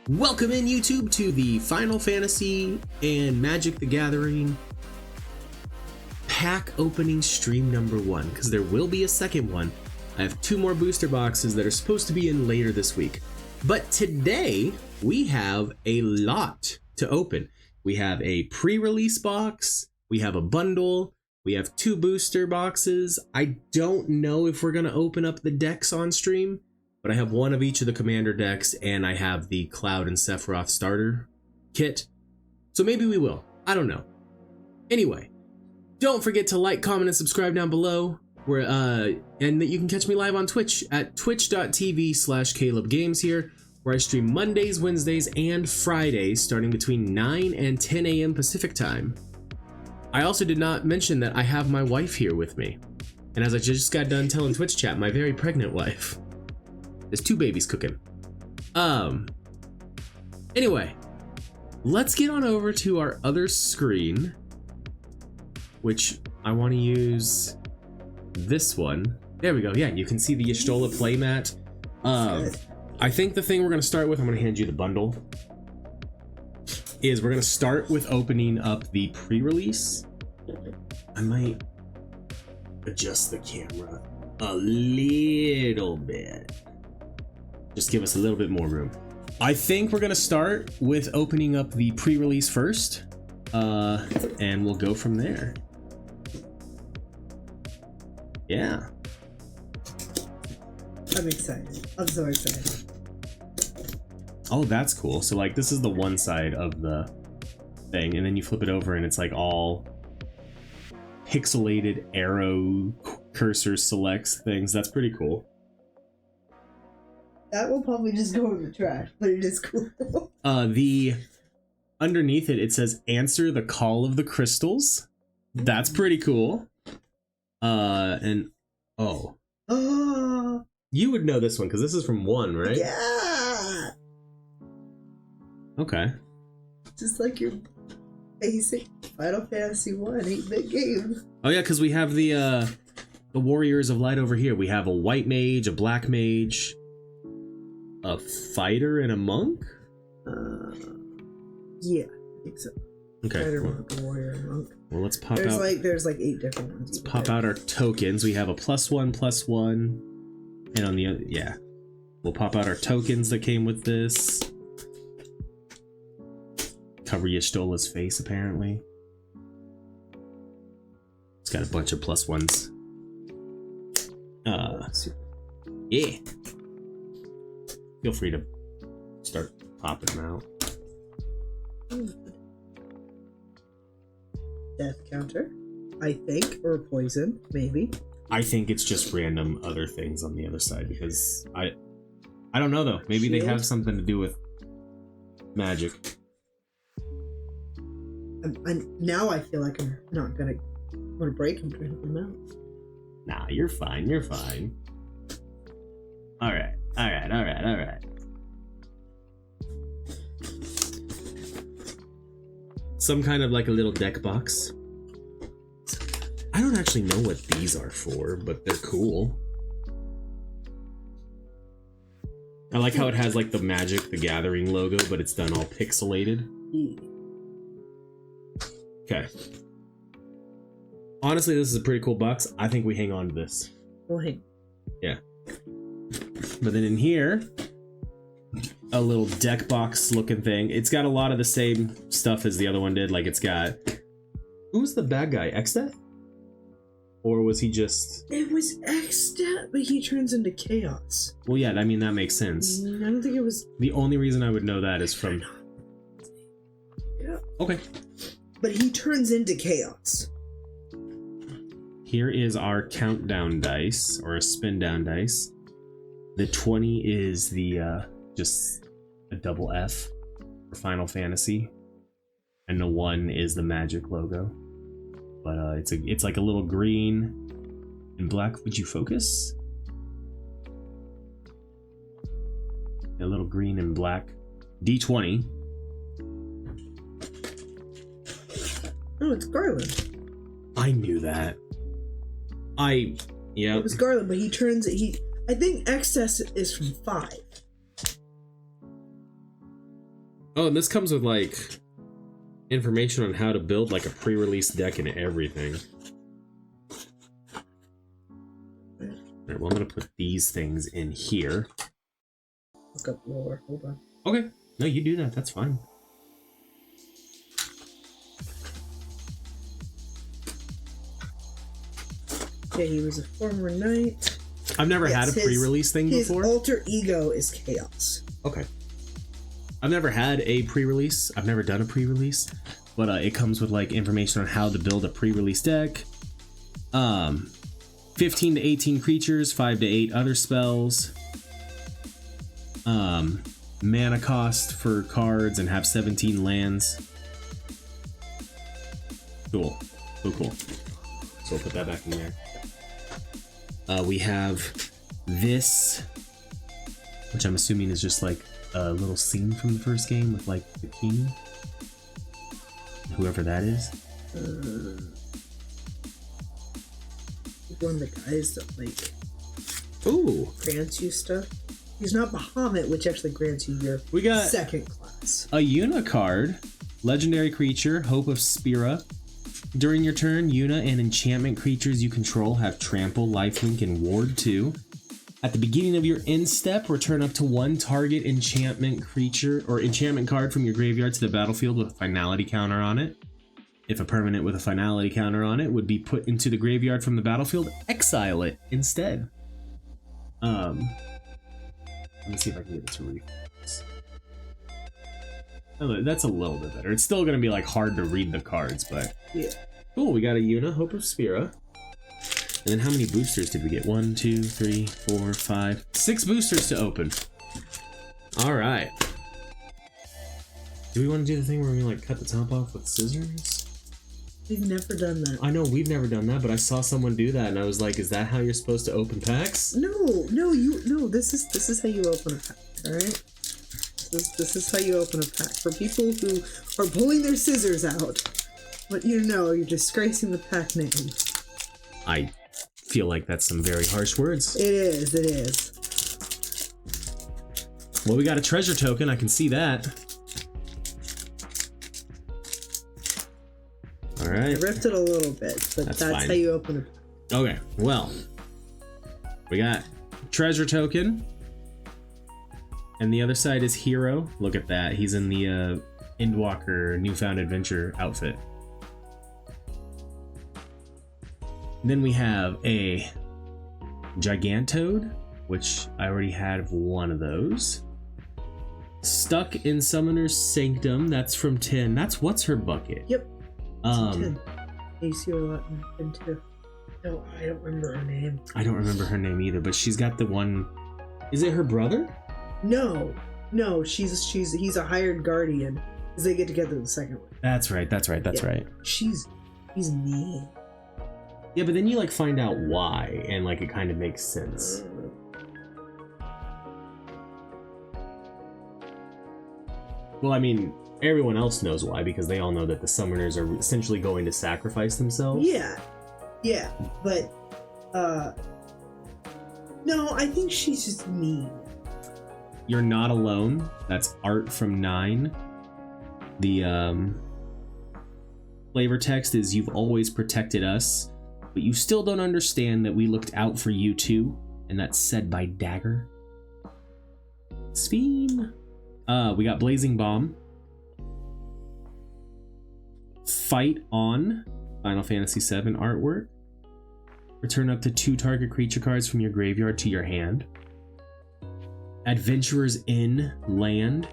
Welcome in YouTube to the Final Fantasy and Magic the Gathering pack opening stream number 1, because there will be a second one. I have 2 more booster boxes that are supposed to be in later this week. But today we have a lot to open. We have a pre-release box, we have a bundle, we have 2 booster boxes. I don't know if we're going to open up the decks on stream, but I have 1 of each of the commander decks, and I have the Cloud and Sephiroth starter kit. So maybe we will. I don't know. Anyway, don't forget to like, comment, and subscribe down below. And that you can catch me live on Twitch at twitch.tv/CalebGames here, where I stream Mondays, Wednesdays, and Fridays starting between 9 and 10 a.m. Pacific time. I also did not mention that I have my wife here with me. And as I just got done telling Twitch chat, my very pregnant wife. There's 2 babies cooking. Anyway, let's get on over to our other screen, which I want to use this one. There we go. Yeah, you can see the Y'shtola playmat. I think the thing we're going to start with, I'm going to hand you the bundle, is we're going to start with opening up the pre-release. I might adjust the camera a little bit. Just give us a little bit more room. I think we're going to start with opening up the pre-release first, and we'll go from there. Yeah. I'm excited. I'm so excited. Oh, that's cool. So like this is the one side of the thing, and then you flip it over and it's like all pixelated arrow cursor selects things. That's pretty cool. That will probably just go in the trash, but it is cool. The underneath it, it says answer the call of the crystals. That's pretty cool. And oh. You would know this one because this is from 1, right? Yeah. Okay. Just like your basic Final Fantasy 1 8-bit game. Oh yeah, because we have the Warriors of Light over here. We have a white mage, a black mage, a fighter, and a monk. Yeah, I think so. Okay. Fighter, monk, warrior, monk. Well, let's pop there's out. There's like 8 different ones. Let's pop out our tokens. We have a +1/+1, and on the other, yeah, we'll pop out our tokens that came with this. Cover Y'shtola's face, apparently. It's got a bunch of +1s. Yeah. Feel free to start popping them out. Death counter, I think, or poison, maybe. I think it's just random other things on the other side because I don't know though. Maybe they have something to do with magic. And now I feel like I'm not gonna want to break them during them out. Nah, you're fine. You're fine. All right. Some kind of like a little deck box. I don't actually know what these are for, but they're cool. I like how it has like the Magic the Gathering logo, but it's done all pixelated. Okay. Honestly, this is a pretty cool box. I think we hang on to this. We'll hang. Yeah. But then in here, a little deck box looking thing. It's got a lot of the same stuff as the other one did. Like it's got... Who's the bad guy? Exdeath? Or was he just... It was Exdeath, but he turns into chaos. Well, yeah, I mean, that makes sense. I don't think it was... The only reason I would know that is from... Yeah. Okay. But he turns into chaos. Here is our countdown dice, or a spin down dice. The 20 is the, just a double F for Final Fantasy. And the 1 is the Magic logo. But it's like a little green and black. Would you focus? A little green and black D20. Oh, it's Garland. I knew that. Yeah. It was Garland, but he turns. I think excess is from 5. Oh, and this comes with like information on how to build like a pre-release deck and everything. Alright, well, I'm gonna put these things in here. Look up lore. Hold on. Okay. No, you do that. That's fine. Yeah, he was a former knight. I've never had a pre-release thing before. His alter ego is Chaos. Okay. I've never had a pre-release. I've never done a pre-release, but it comes with like information on how to build a pre-release deck. 15 to 18 creatures, 5 to 8 other spells. Mana cost for cards and have 17 lands. Cool. Cool. So we'll put that back in there. We have this, which I'm assuming is just like a little scene from the first game with like the king, whoever that is. One of the guys that like grants you stuff. He's not Bahamut, which actually grants you your second class. A Yuna card, legendary creature, Hope of Spira. During your turn, Yuna and enchantment creatures you control have trample, lifelink, and ward 2. At the beginning of your end step, return up to 1 target enchantment creature or enchantment card from your graveyard to the battlefield with a finality counter on it. If a permanent with a finality counter on it would be put into the graveyard from the battlefield, exile it instead. Let me see if I can get it to read. Oh, that's a little bit better. It's still going to be like hard to read the cards, but yeah. Cool, we got a Yuna, Hope of Spira. And then how many boosters did we get? 1, 2, 3, 4, 5, 6 boosters to open. All right. Do we want to do the thing where we like cut the top off with scissors? We've never done that. I know we've never done that, but I saw someone do that, and I was like, "Is that how you're supposed to open packs?" No. This is how you open a pack. All right. This is how you open a pack for people who are pulling their scissors out. But you're disgracing the pack name. I feel like that's some very harsh words. It is. Well, we got a treasure token. I can see that. All right. I ripped it a little bit, but that's how you open a pack. Okay. Well, we got treasure token. And the other side is Hero. Look at that. He's in the Endwalker New Found Adventure outfit. Then we have a Gigantoad, which I already had one of those. Stuck in Summoner's Sanctum. That's from 10. That's What's Her Bucket. Yep. 10. You see a lot in 10 too. No, I don't remember her name. I don't remember her name either, but she's got the one. Is it her brother? No, he's a hired guardian because they get together the second one. That's right. He's mean. Yeah, but then you like find out why, and like it kind of makes sense. Well, I mean, everyone else knows why because they all know that the summoners are essentially going to sacrifice themselves. Yeah, but no, I think she's just mean. You're Not Alone. That's art from 9. The flavor text is "You've always protected us, but you still don't understand that we looked out for you too," and that's said by Dagger. Speen. We got Blazing Bomb. Fight On. Final Fantasy VII artwork. Return up to 2 target creature cards from your graveyard to your hand. Adventurer's Inn Land.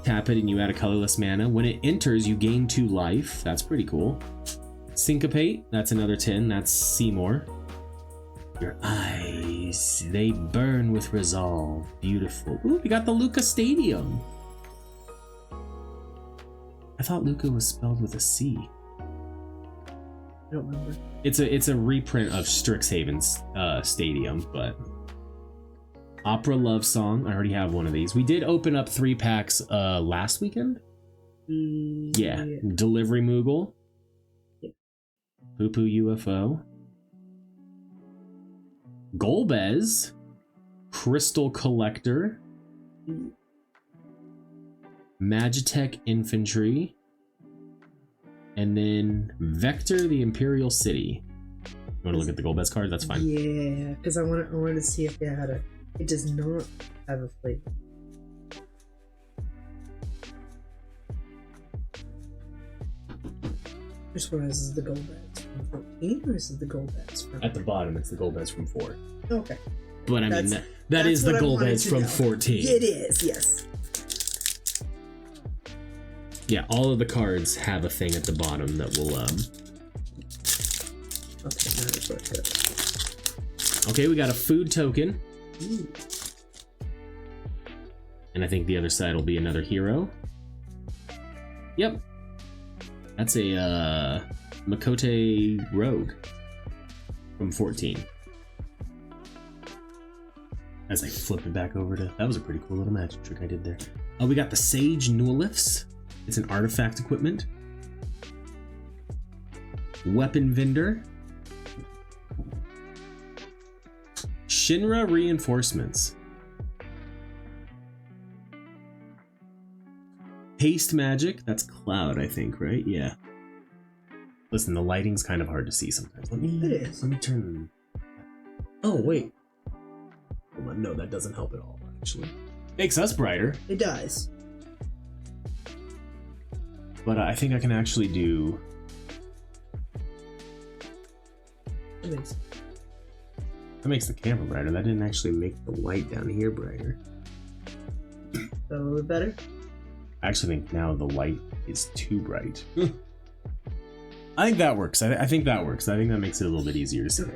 Tap it and you add a colorless mana. When it enters, you gain 2 life. That's pretty cool. Syncopate. That's another 10. That's Seymour. Your eyes, they burn with resolve. Beautiful. Ooh, we got the Luca Stadium. I thought Luca was spelled with a C. I don't remember. It's a reprint of Strixhaven's Stadium, but Opera Love Song. I already have one of these. We did open up 3 packs last weekend. Yeah. Delivery Moogle. Yeah. Poo Poo UFO. Golbez. Crystal Collector. Magitech Infantry, and then Vector the Imperial City. You want to look at the Golbez card? That's fine. Yeah, because I wanted to see if it had a. It does not have a flavor. Which one is the Golbez from 14, or is it the Golbez from? At the bottom, it's the Golbez from 4. Okay. But I mean, that is the Golbez from 14. It is, yes. Yeah, all of the cards have a thing at the bottom that will Okay, now it's what it goes. Okay, we got a food token. Ooh. And I think the other side will be another hero. Yep. That's a Makote Rogue from 14. As I flip it back over to... That was a pretty cool little magic trick I did there. We got the Sage Newlifts. It's an artifact equipment. Weapon Vendor. Shinra Reinforcements. Haste Magic. That's Cloud, I think, right? Yeah. Listen, the lighting's kind of hard to see sometimes. Let me turn... Oh, wait. Hold on. No, that doesn't help at all, actually. Makes us brighter. It does. But I think I can actually do... That makes the camera brighter. That didn't actually make the light down here brighter. A little bit better? I actually think now the light is too bright. I think that works. I think that works. I think that makes it a little bit easier to see. Okay.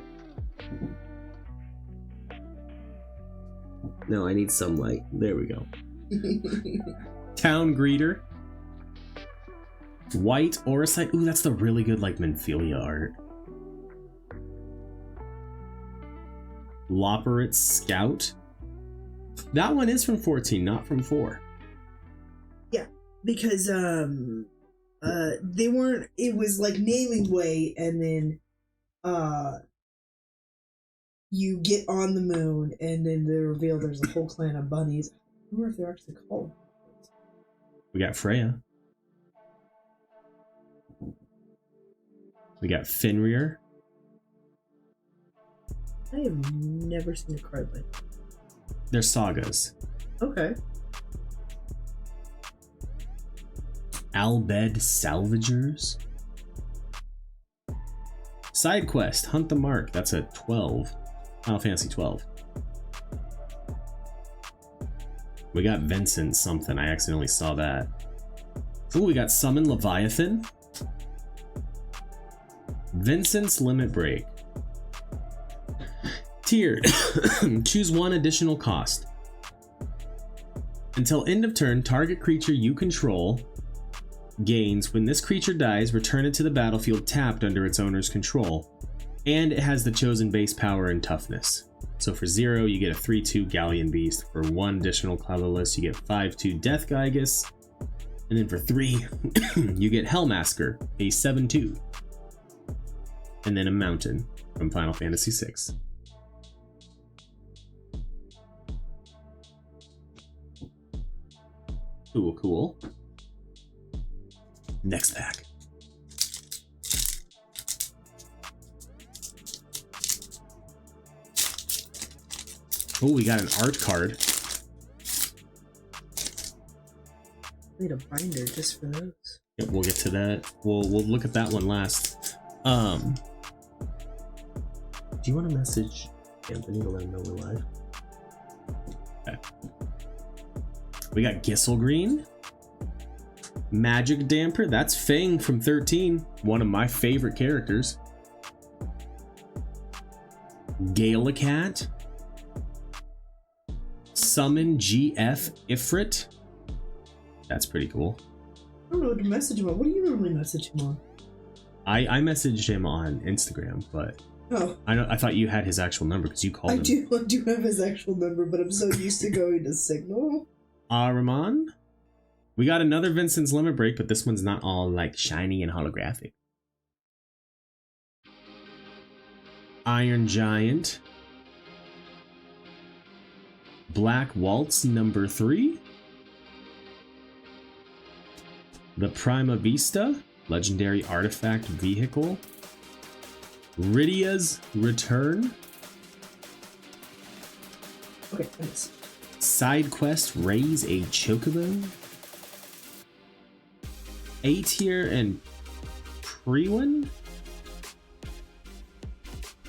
No, I need some light. There we go. Town Greeter. White Orosite. Ooh, that's the really good, like, Menphilia art. Loperit Scout. That one is from 14, not from 4. Yeah, because they weren't. It was like Nailing Way, and then you get on the moon, and then they reveal there's a whole clan of bunnies. I wonder if they're actually called. We got Freya. We got Fenrir. I have never seen a card like that. They're sagas. Okay. Albed Salvagers. Side quest, Hunt the Mark. That's a 12. Final Fantasy 12. We got Vincent something. I accidentally saw that. Ooh, we got Summon Leviathan. Vincent's Limit Break. Tiered. Choose one additional cost. Until end of turn, target creature you control gains. When this creature dies, return it to the battlefield tapped under its owner's control. And it has the chosen base power and toughness. So for 0, you get a 3/2 Galleon Beast. For 1 additional colorless, you get 5/2 Death Gygus. And then for 3, you get Hellmasker, a 7/2. And then a Mountain from Final Fantasy VI. Cool, cool. Next pack. Oh, we got an art card. Need a binder just for those. Yep, we'll get to that. We'll look at that one last. Do you want to message Anthony to let him know we're live? Okay. We got Gisselgreen. Magic Damper. That's Fang from 13. One of my favorite characters. Galacat. Summon GF Ifrit. That's pretty cool. I don't know what to message him on. What do you normally message him on? I messaged him on Instagram, but oh, I thought you had his actual number because you called him. I do have his actual number, but I'm so used to going to Signal. Ahriman. We got another Vincent's Limit Break, but this one's not all like shiny and holographic. Iron Giant. Black Waltz number 3. The Prima Vista, legendary artifact vehicle. Rydia's Return. Okay, thanks. Side quest, raise a chocobo. A tier and Prewin?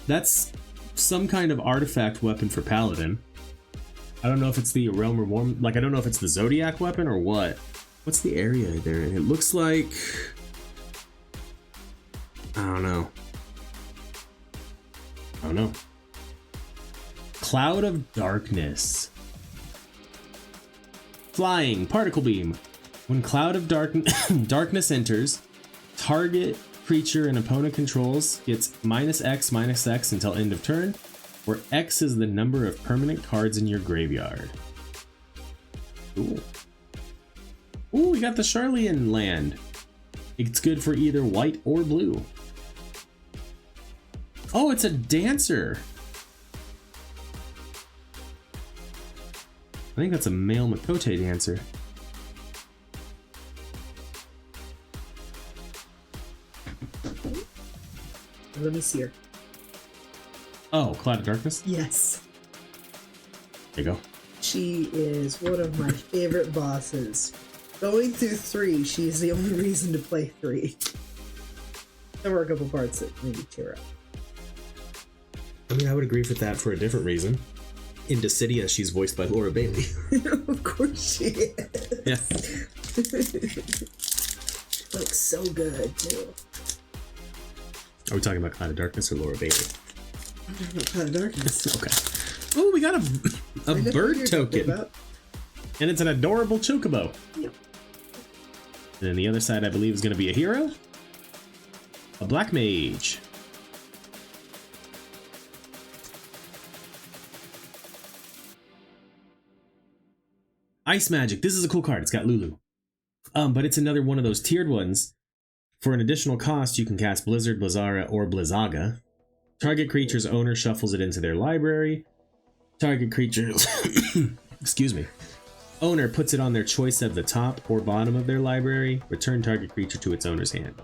That's some kind of artifact weapon for Paladin. I don't know if it's the Realm Reborn, like I don't know if it's the Zodiac weapon or what. What's the area there? It looks like... I don't know. Cloud of Darkness. Flying, particle beam. When Cloud of Darkness enters, target creature an opponent controls gets -X until end of turn, where X is the number of permanent cards in your graveyard. Cool. Ooh, we got the Charlian land. It's good for either white or blue. Oh, it's a dancer. I think that's a male Makote dancer. Let me see her. Oh, Cloud of Darkness? Yes. There you go. She is one of my favorite bosses. Going through 3, she's the only reason to play 3. There were a couple parts that made me tear up. I mean, I would agree with that for a different reason. In Dissidia, she's voiced by Laura Bailey. Of course she is. Yeah. Looks so good, too. Are we talking about Cloud of Darkness or Laura Bailey? I'm talking about Cloud of Darkness. Okay. Oh, we got a bird token. And it's an adorable chocobo. Yep. And then the other side, I believe, is going to be a hero. A black mage. Ice Magic. This is a cool card. It's got Lulu. But it's another one of those tiered ones. For an additional cost, you can cast Blizzard, Blizzara, or Blizzaga. Target creature's owner shuffles it into their library. Target creature's excuse me. Owner puts it on their choice of the top or bottom of their library. Return target creature to its owner's hand.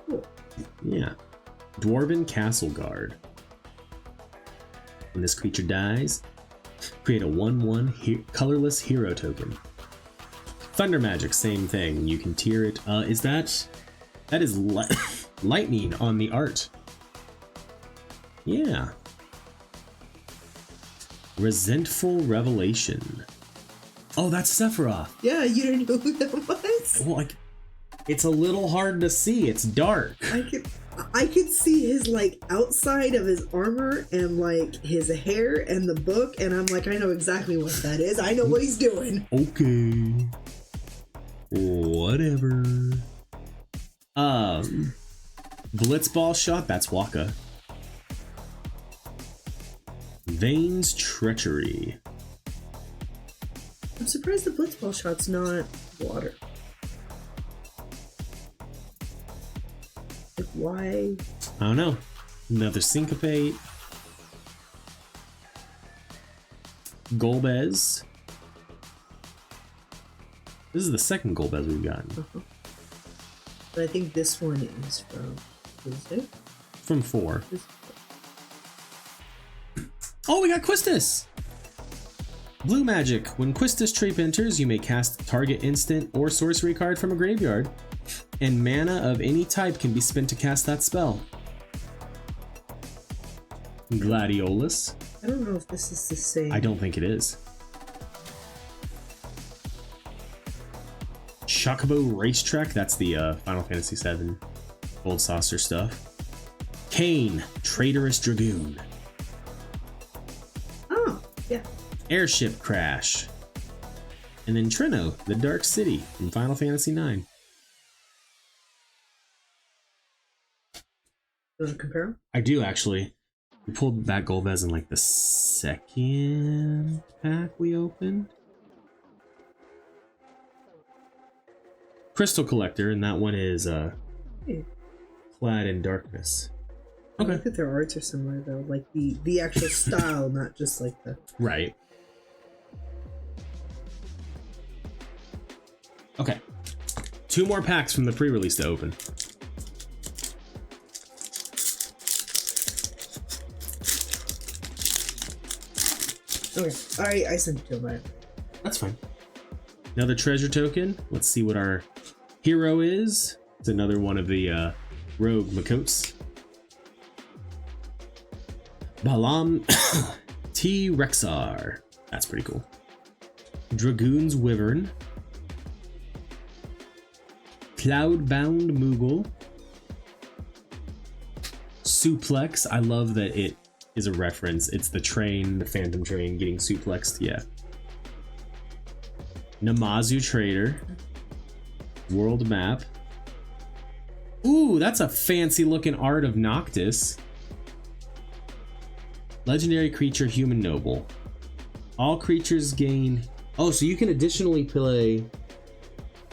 Cool. Yeah. Dwarven Castle Guard. When this creature dies, create a 1/1 colorless hero token. Thunder Magic, same thing. You can tier it. That is lightning on the art. Yeah. Resentful Revelation. Oh, that's Sephiroth. Yeah, you didn't know who that was? Well, like, it's a little hard to see. It's dark. I could see his, like, outside of his armor and, like, his hair and the book, and I'm like, I know exactly what that is. I know what he's doing. Okay. Whatever. Blitzball Shot, that's Waka. Vane's Treachery. I'm surprised the Blitzball Shot's not water. Like, why? I don't know. Another Syncopate. Golbez. This is the second Golbez we've gotten. But I think this one is from... Is it? From 4. Oh, we got Quistis! Blue Magic. When Quistis Trap enters, you may cast target instant or sorcery card from a graveyard, and mana of any type can be spent to cast that spell. Gladiolus. I don't know if this is the same. I don't think it is. Chocobo Racetrack. That's the Final Fantasy VII Gold Saucer stuff. Kane, Traitorous Dragoon. Oh, yeah. Airship Crash. And then Trino, the Dark City from Final Fantasy IX. Do you want to compare them? I do, actually. We pulled that Golbez in like the second pack we opened. Crystal Collector, and that one is Clad in Darkness. Okay. I think their arts are similar though, like the actual style, not just like the... Right. Okay. 2 more packs from the pre-release to open. Okay, I sent it to him. Right? That's fine. Another treasure token. Let's see what our hero is. It's another one of the rogue Makotes. Balam T. Rexar. That's pretty cool. Dragoon's Wyvern. Cloudbound Moogle. Suplex. I love that it is a reference. It's the train, the Phantom train getting suplexed. Yeah. Namazu Trader. World Map. Ooh, that's a fancy looking art of Noctis. Legendary creature, Human Noble. All creatures gain... Oh, so you can additionally play...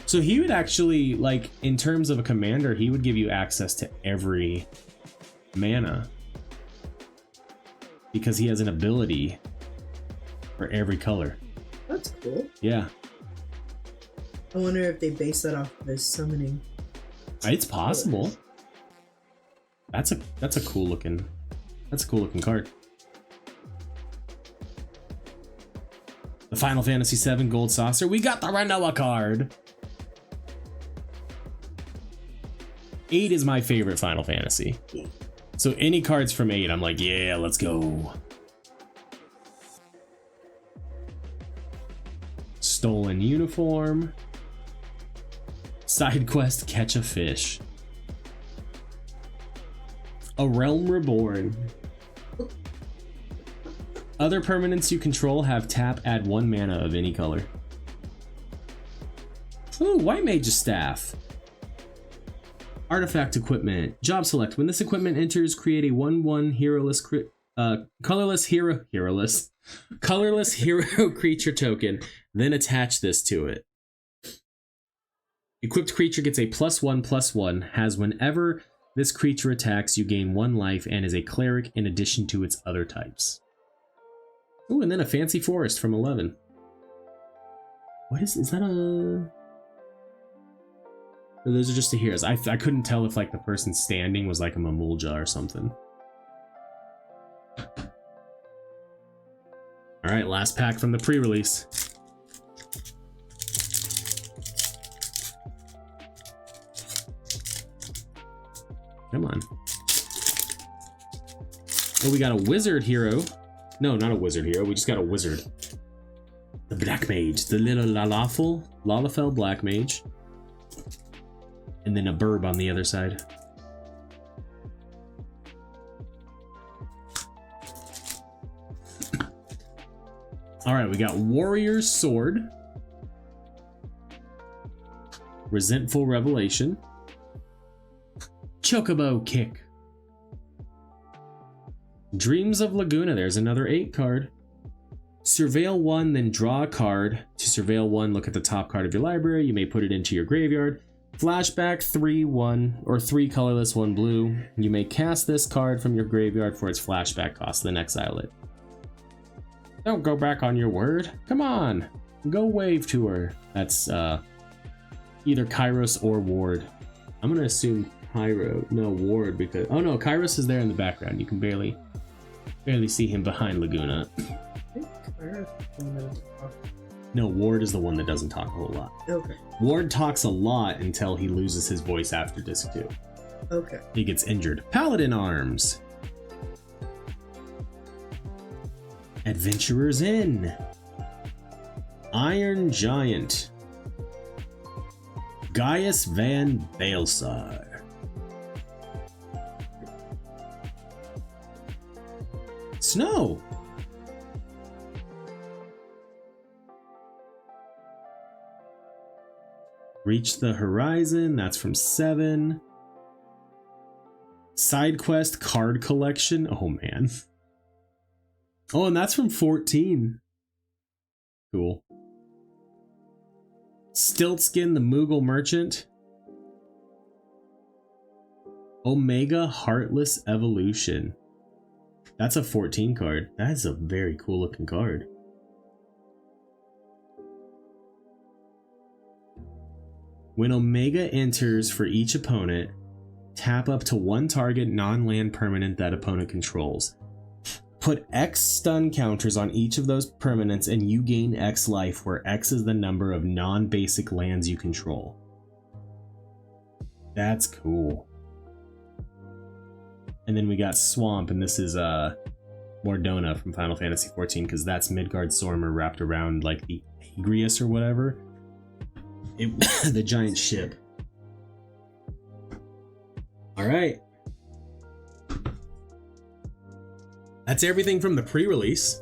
So he would actually, like, in terms of a commander, he would give you access to every mana. Because he has an ability for every color. That's cool. Yeah. I wonder if they base that off of his summoning. It's possible. That's a cool looking card. The Final Fantasy VII Gold Saucer. We got the Renoa card. 8 is my favorite Final Fantasy. So any cards from 8, I'm like, yeah, let's go. Stolen Uniform. Side quest, catch a fish. A Realm Reborn. Other permanents you control have tap, add 1 mana of any color. Ooh, White Mage's Staff. Artifact equipment. Job select. When this equipment enters, create a 1/1 colorless hero creature token, then attach this to it. Equipped creature gets a +1/+1, has whenever this creature attacks, you gain 1 life, and is a cleric in addition to its other types. Ooh, and then a Fancy Forest from 11. What is that a... Or those are just the heroes. I couldn't tell if like the person standing was like a Mamulja or something. Alright, last pack from the pre-release. Come on. Oh, we got a wizard hero. No, not a wizard hero. We just got a wizard. The Black Mage. The little Lalafell Black Mage. And then a burb on the other side. Alright, we got Warrior's Sword. Resentful Revelation. Chocobo Kick. Dreams of Laguna. There's another 8 card. Surveil 1, then draw a card. To surveil 1, look at the top card of your library. You may put it into your graveyard. Flashback 3/1 or 3 colorless 1 blue. You may cast this card from your graveyard for its flashback cost, then exile it. Don't go back on your word. Come on. Go wave to her. That's either Kairos or Ward. I'm gonna assume Ward, because oh no, Kairos is there in the background. You can barely see him behind Laguna. No, Ward is the one that doesn't talk a whole lot. Okay. Ward talks a lot until he loses his voice after disc 2. Okay. He gets injured. Paladin Arms. Adventurer's Inn. Iron Giant. Gaius Van Baelsar. Snow. Reach the Horizon. That's from 7. Side quest card collection. Oh man. Oh, and that's from 14. Cool. Stiltskin the Moogle Merchant. Omega Heartless Evolution. That's a 14 card. That is a very cool looking card. When Omega enters for each opponent, tap up to one target non-land permanent that opponent controls. Put X stun counters on each of those permanents and you gain X life, where X is the number of non-basic lands you control. That's cool. And then we got Swamp, and this is Mordona from Final Fantasy XIV, because that's Midgard Sormer wrapped around like the Agrius or whatever. The giant ship. Alright. That's everything from the pre-release.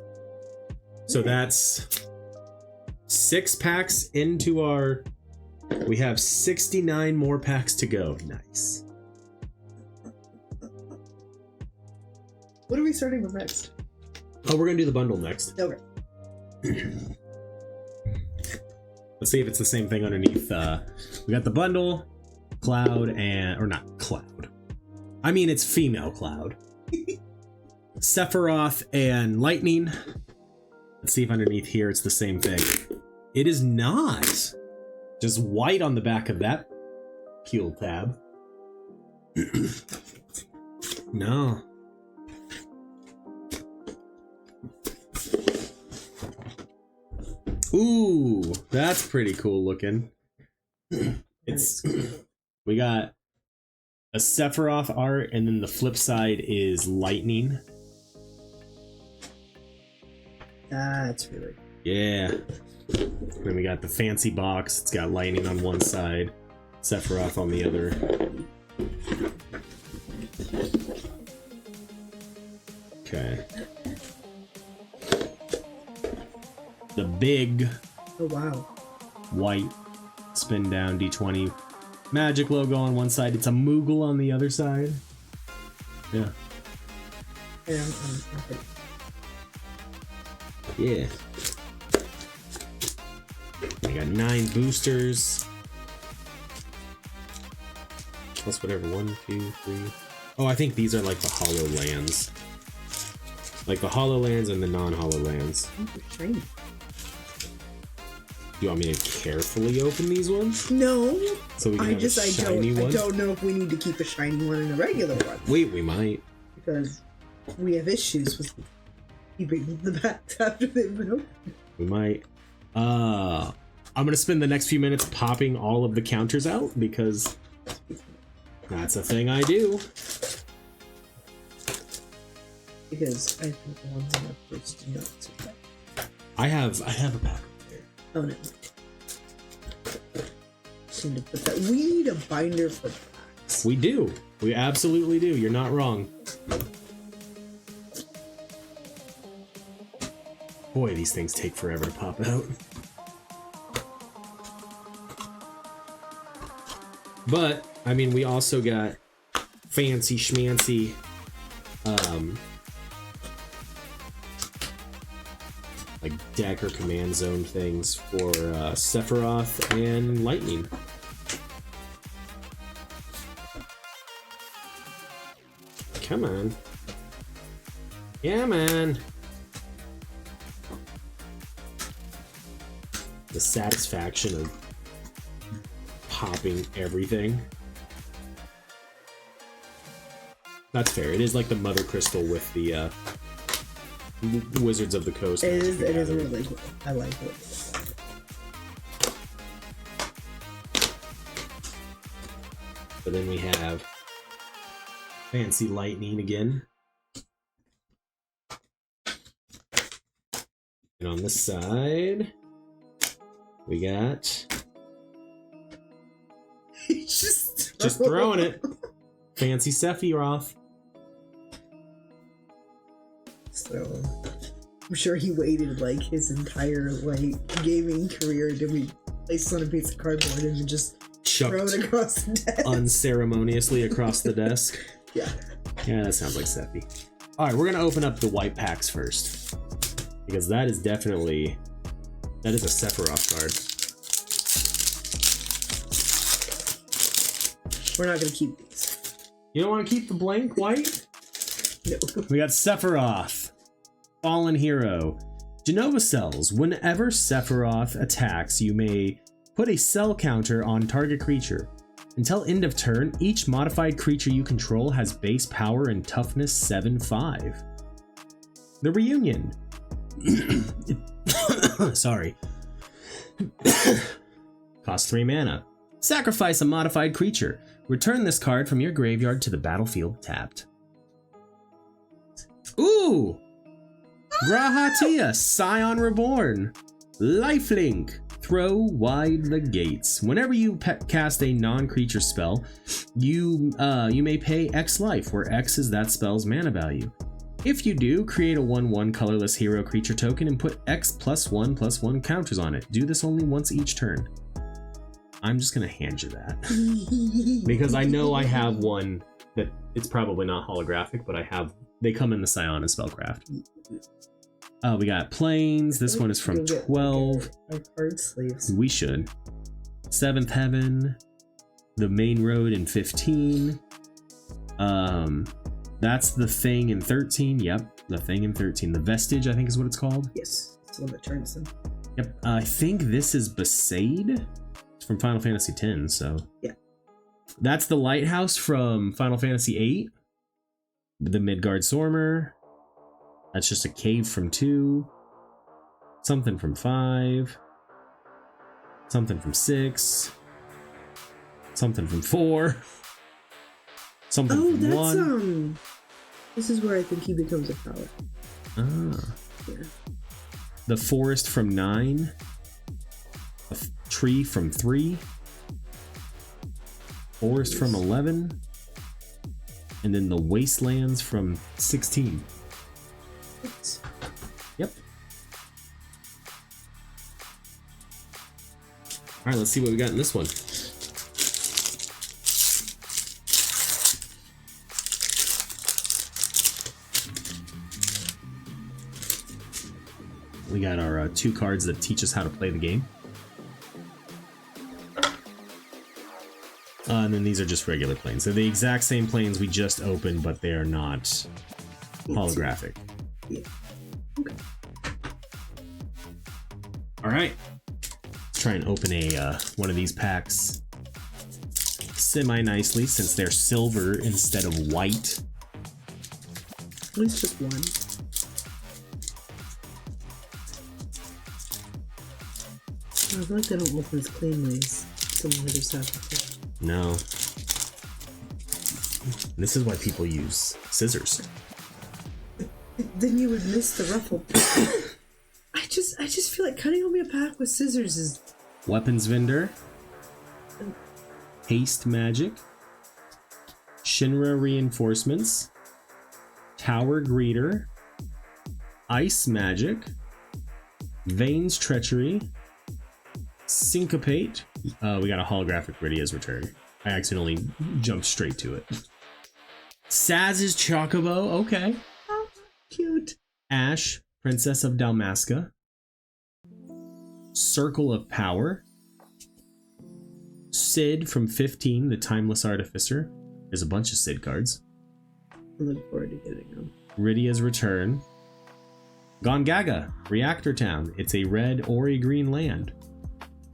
So that's 6 packs into our... We have 69 more packs to go. Nice. What are we starting with next? Oh, we're gonna do the bundle next. Okay. Let's see if it's the same thing underneath. We got the bundle, Cloud, and... Or not Cloud. I mean, it's female Cloud. Sephiroth and Lightning. Let's see if underneath here it's the same thing. It is not. Just white on the back of that peel tab. No. Ooh, that's pretty cool looking. We got a Sephiroth art, and then the flip side is Lightning. That's really... Yeah. Then we got the fancy box. It's got Lightning on one side, Sephiroth on the other. Okay. The big... Oh, wow. White spin down D20 magic logo on one side. It's a Moogle on the other side. Yeah. Yeah, Yeah. We got 9 boosters. Plus whatever, 1, 2, 3. Oh, I think these are like the HoloLands. Like the HoloLands and the non-HoloLands. Shiny. Do you want me to carefully open these ones? No. So we can have a shiny one? I don't know if we need to keep a shiny one and a regular one. Wait, we might. Because we have issues with keeping the backs after they've been opened. We might. I'm gonna spend the next few minutes popping all of the counters out because that's a thing I do. Because I think the ones on the first notes are better. I have a pack there. Oh no. Seem to put that. We need a binder for packs. We do. We absolutely do. You're not wrong. Boy, these things take forever to pop out. But, I mean, we also got fancy schmancy like deck or command zone things for Sephiroth and Lightning. Come on. Yeah, man. The satisfaction of popping everything. That's fair. It is like the Mother Crystal with the Wizards of the Coast. It is really cool. I like it. But then we have fancy Lightning again. And on this side, we got... just throwing it. Fancy Sephiroth. So, I'm sure he waited like his entire gaming career to be placed on a piece of cardboard and just thrown across the desk. Unceremoniously across the desk. Yeah. Yeah, that sounds like Sephi. Alright, we're gonna open up the white packs first. Because that is definitely... That is a Sephiroth card. We're not gonna keep these. You don't want to keep the blank white? No. We got Sephiroth. Fallen Hero. Genova Cells. Whenever Sephiroth attacks, you may Put a cell counter on target creature. Until end of turn, each modified creature you control has base power and toughness 7/5. The Reunion. Sorry. Cost 3 mana. Sacrifice a modified creature. Return this card from your graveyard to the battlefield tapped. Ooh! Grahatia, Scion Reborn. Lifelink. Throw wide the gates. Whenever you cast a non-creature spell, you may pay X life, where X is that spell's mana value. If you do, create a 1/1 colorless hero creature token and put X +1/+1 counters on it. Do this only once each turn. I'm just gonna hand you that. Because I know I have one that it's probably not holographic, but they come in the Scion and Spellcraft. We got Plains. This one is from 12. Our card sleeves. We should. 7th Heaven. The Main Road in 15. That's the Thing in 13. Yep, the Thing in 13. The Vestige, I think is what it's called. Yes, it's the one that turns them. Yep. I think this is Besaid. It's from Final Fantasy X, so. Yeah. That's the Lighthouse from Final Fantasy VIII. The Midgard Sormer. That's just a cave from 2. Something from 5. Something from 6. Something from 4. Something from 1. This is where I think he becomes a power. Ah. Yeah. The Forest from 9. A Tree from 3. Forest from 11. And then the Wastelands from 16. Yep. All right, let's see what we got in this one. We got our 2 cards that teach us how to play the game. And then these are just regular planes. They're the exact same planes we just opened, but they are not holographic. Yeah. Okay. All right. Let's try and open a one of these packs semi-nicely, since they're silver instead of white. At least just one. I feel like they don't open as cleanly as some of the other stuff. No. This is why people use scissors. Then you would miss the ruffle. I just feel like cutting open a pack with scissors is... Weapons Vendor. Haste Magic. Shinra Reinforcements. Tower Greeter. Ice Magic. Vane's Treachery. Syncopate. We got a holographic Rydia's Return. I accidentally jumped straight to it. Saz's Chocobo. Okay. Oh, cute. Ash, Princess of Dalmasca. Circle of Power. Sid from 15, the Timeless Artificer. There's a bunch of Sid cards. I look forward to getting them. Rydia's Return. Gongaga, Reactor Town. It's a red or a green land.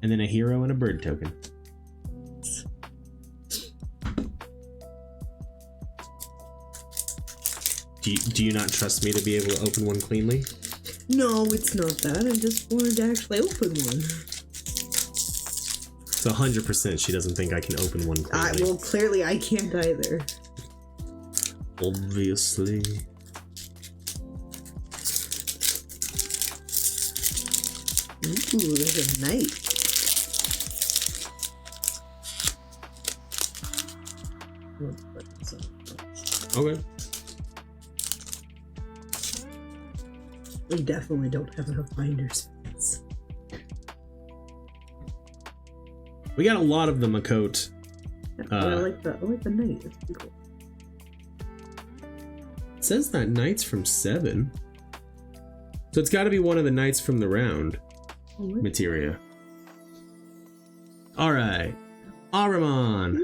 And then a hero and a bird token. Do you not trust me to be able to open one cleanly? No, it's not that. I just wanted to actually open one. So 100% she doesn't think I can open one cleanly. Well, clearly I can't either. Obviously. Ooh, there's a knight. Okay. We definitely don't have enough binders. We got a lot of the Makot. I like the knight. That's pretty cool. It says that knight's from 7. So it's got to be one of the knights from the round. Materia. Alright. Ahriman.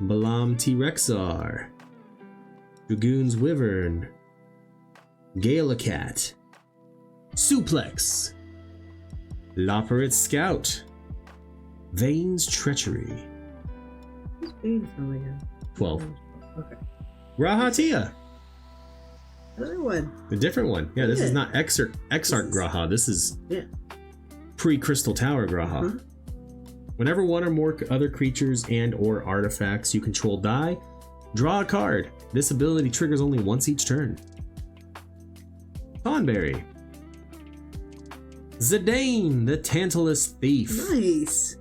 Balam T-Rexar. Dragoon's Wyvern. Galacat. Suplex. Loperit Scout. Vane's Treachery. Who's Vane from again? 12. Okay. Grahatia. Another one. The different one. Yeah, this is not Exarch Graha. This is pre-Crystal Tower Graha. Uh-huh. Whenever one or more other creatures and or artifacts you control die, draw a card. This ability triggers only once each turn. Thornberry. Zidane, the Tantalus Thief. Nice.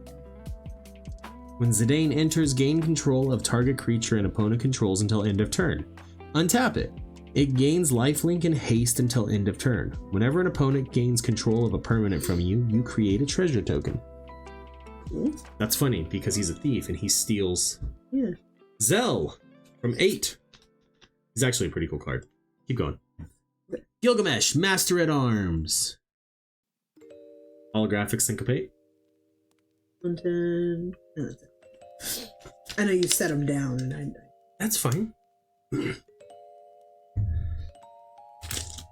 When Zidane enters, gain control of target creature and opponent controls until end of turn. Untap it. It gains lifelink and haste until end of turn. Whenever an opponent gains control of a permanent from you, you create a treasure token. Cool. That's funny because he's a thief and he steals. Yeah. Zell from 8. He's actually a pretty cool card. Keep going. Gilgamesh, Master at Arms. Holographic Syncopate. Content. I know you set them down, and That's fine. All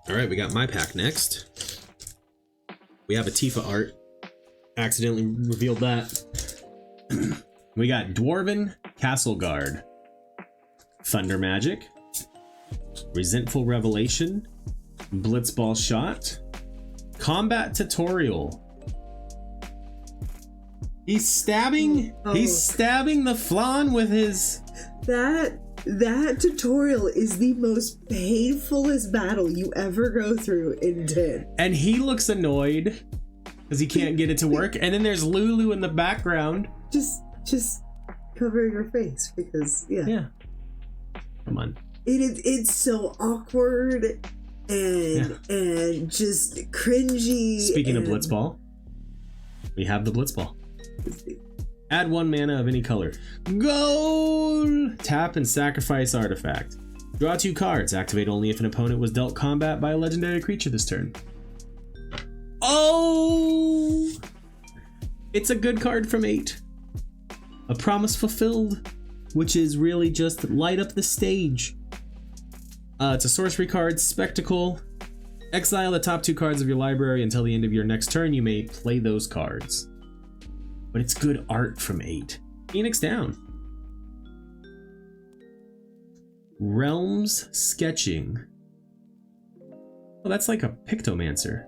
right, we got my pack next. We have a Tifa art. Accidentally revealed that. We got Dwarven Castle Guard, Thunder Magic, Resentful Revelation, Blitzball Shot, Combat Tutorial. He's stabbing. He's stabbing the flan with his. That tutorial is the most painfulest battle you ever go through in 10. And he looks annoyed because he can't get it to work. And then there's Lulu in the background. Just cover your face because yeah. Come on. It's so awkward and just cringy. Speaking of Blitzball, we have the Blitzball. Add 1 mana of any color. Goal! Tap and sacrifice artifact. Draw 2 cards. Activate only if an opponent was dealt combat by a legendary creature this turn. Oh! It's a good card from 8. A promise fulfilled, which is really just light up the stage. It's a sorcery card, Spectacle. Exile the top 2 cards of your library until the end of your next turn. You may play those cards. But it's good art from 8. Phoenix down. Realms Sketching. Oh, that's like a Pictomancer.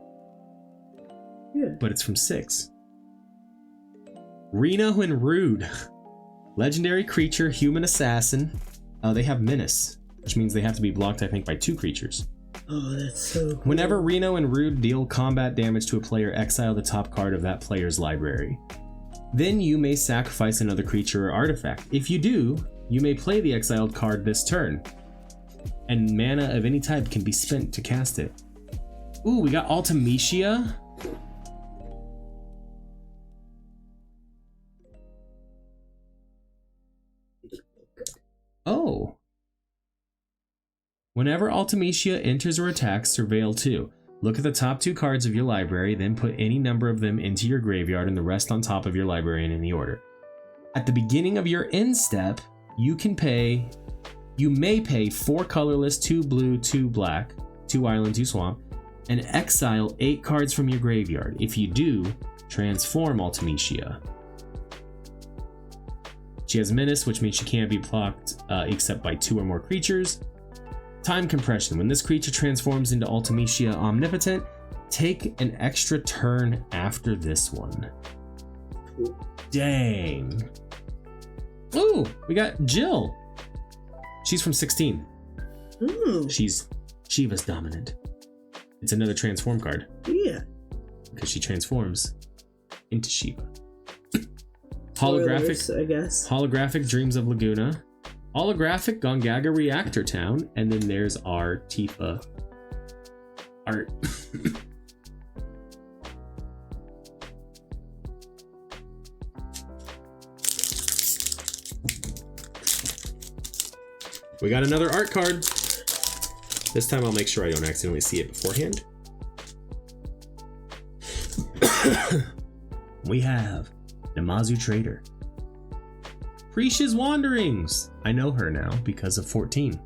Yeah. But it's from 6. Reno and Rude. Legendary creature, human assassin. They have Menace, which means they have to be blocked, I think, by 2 creatures. Oh, that's so cool. Whenever Reno and Rude deal combat damage to a player, exile the top card of that player's library. Then you may sacrifice another creature or artifact. If you do, you may play the exiled card this turn. And mana of any type can be spent to cast it. Ooh, we got Ultimecia. Oh. Whenever Ultimecia enters or attacks, surveil 2. Look at the top 2 cards of your library, then put any number of them into your graveyard and the rest on top of your library in any order. At the beginning of your end step, you may pay 4 colorless, 2 blue, 2 black, 2 island, 2 swamp, and exile 8 cards from your graveyard. If you do, transform Ultimecia. She has Menace, which means she can't be blocked except by 2 or more creatures. Time compression. When this creature transforms into Ultimecia Omnipotent, take an extra turn after this one. Dang. Ooh, we got Jill. She's from 16. Ooh. She's Shiva's dominant. It's another transform card. Yeah. Because she transforms into Shiva. Spoilers, I guess. Holographic Dreams of Laguna. Holographic Gongaga Reactor Town, and then there's our Tifa art. We got another art card. This time I'll make sure I don't accidentally see it beforehand. We have Namazu Trader. Prisha's Wanderings. I know her now because of 14.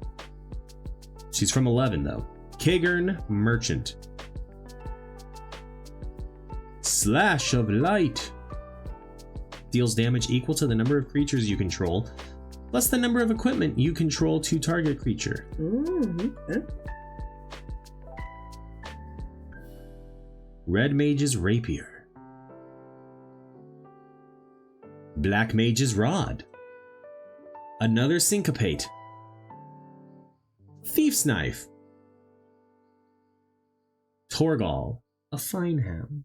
She's from 11 though. Kagern Merchant. Slash of Light. Deals damage equal to the number of creatures you control, plus the number of equipment you control to target creature. Okay. Red Mage's Rapier. Black Mage's Rod. Another Syncopate. Thief's Knife. Torgal, a Fine Hound.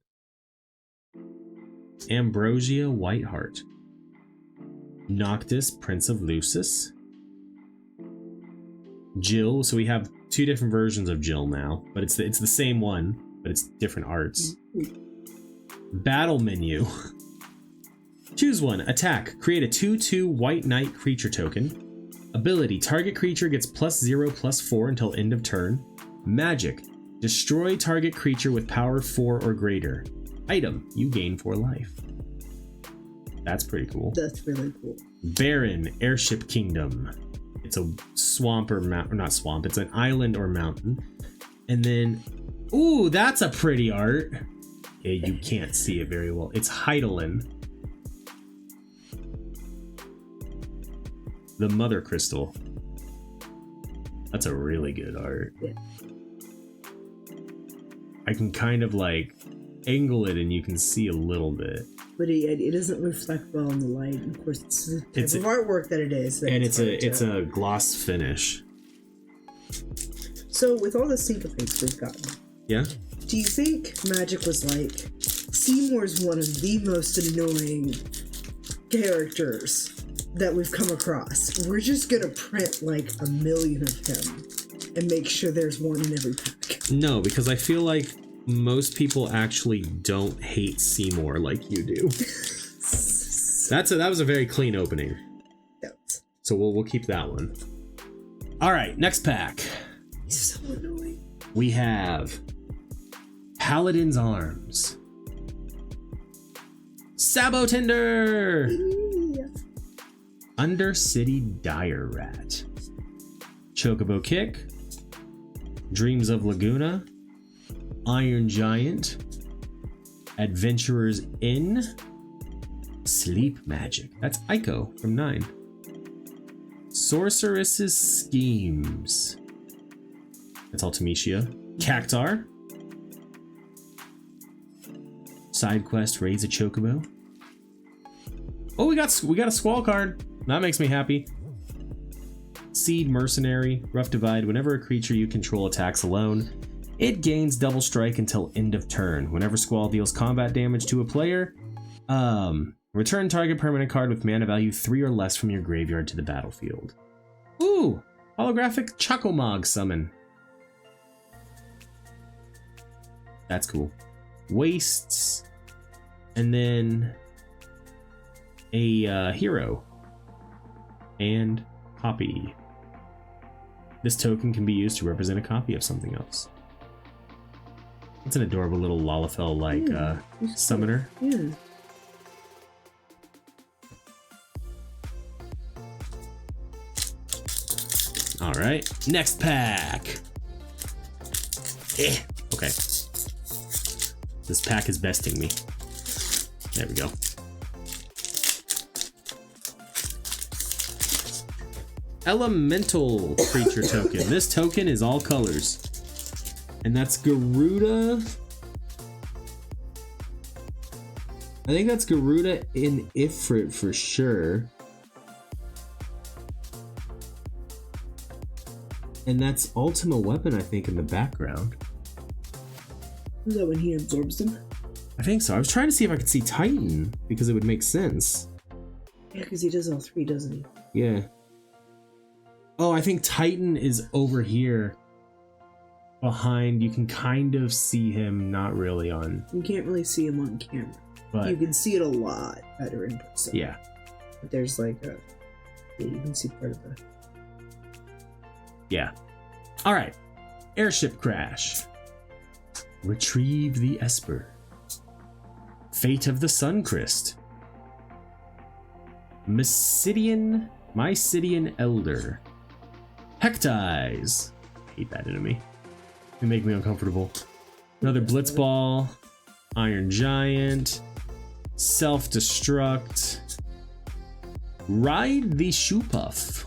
Ambrosia Whiteheart. Noctis, Prince of Lucis. Jill, so we have two different versions of Jill now, but it's the same one, but it's different arts. Battle menu. Choose one. Attack. Create a 2/2 White Knight creature token. Ability. Target creature gets +0/+4 until end of turn. Magic. Destroy target creature with power 4 or greater. Item. You gain 4 life. That's pretty cool. That's really cool. Baron, Airship Kingdom. It's a swamp or mountain, not swamp, it's an island or mountain. And then, ooh, that's a pretty art. Yeah, you can't see it very well. It's Heidelin. The Mother Crystal. That's a really good art. Yeah. I can kind of like angle it and you can see a little bit. But it doesn't reflect well in the light. And of course, it's the type of artwork that it is. And it's a gloss finish. So with all the syncopates we've gotten, yeah, do you think Magic was like, Seymour's one of the most annoying characters that we've come across? We're just gonna print like 1 million of him and make sure there's one in every pack. No, because I feel like most people actually don't hate Seymour like you do. That was a very clean opening. Yep. So we'll keep that one. All right, next pack. He's so annoying. We have Paladin's Arms. Sabotender. Yeah. Undercity Dire Rat. Chocobo Kick. Dreams of Laguna. Iron Giant. Adventurer's Inn. Sleep Magic. That's Ico from 9. Sorceress's Schemes. That's Ultimecia. Cactar. Side quest, raise a chocobo. Oh, we got a Squall card. That makes me happy. Seed Mercenary, Rough Divide. Whenever a creature you control attacks alone, it gains double strike until end of turn. Whenever Squall deals combat damage to a player, return target permanent card with mana value 3 or less from your graveyard to the battlefield. Ooh, holographic Chocomog summon. That's cool. Wastes, and then a hero and copy. This token can be used to represent a copy of something else. It's an adorable little Lalafell like summoner. Yeah. All right, next pack. Okay. This pack is besting me. There we go. Elemental creature token. This token is all colors. And that's Garuda. I think that's Garuda in Ifrit for sure. And that's Ultima Weapon, I think, in the background. Is that when he absorbs them? I think so. I was trying to see if I could see Titan, because it would make sense. Yeah, because he does all 3, doesn't he? Yeah. Oh, I think Titan is over here. Behind, you can kind of see him, not really on... You can't really see him on camera. But you can see it a lot better in person. Yeah. But there's like a... Yeah, you can see part of the... Yeah. All right. Airship Crash. Retrieve the Esper. Fate of the Suncrist. Mysidian Elder. Hectize. I hate that enemy. They make me uncomfortable. Another Blitzball. Iron Giant. Self-destruct. Ride the shoe puff.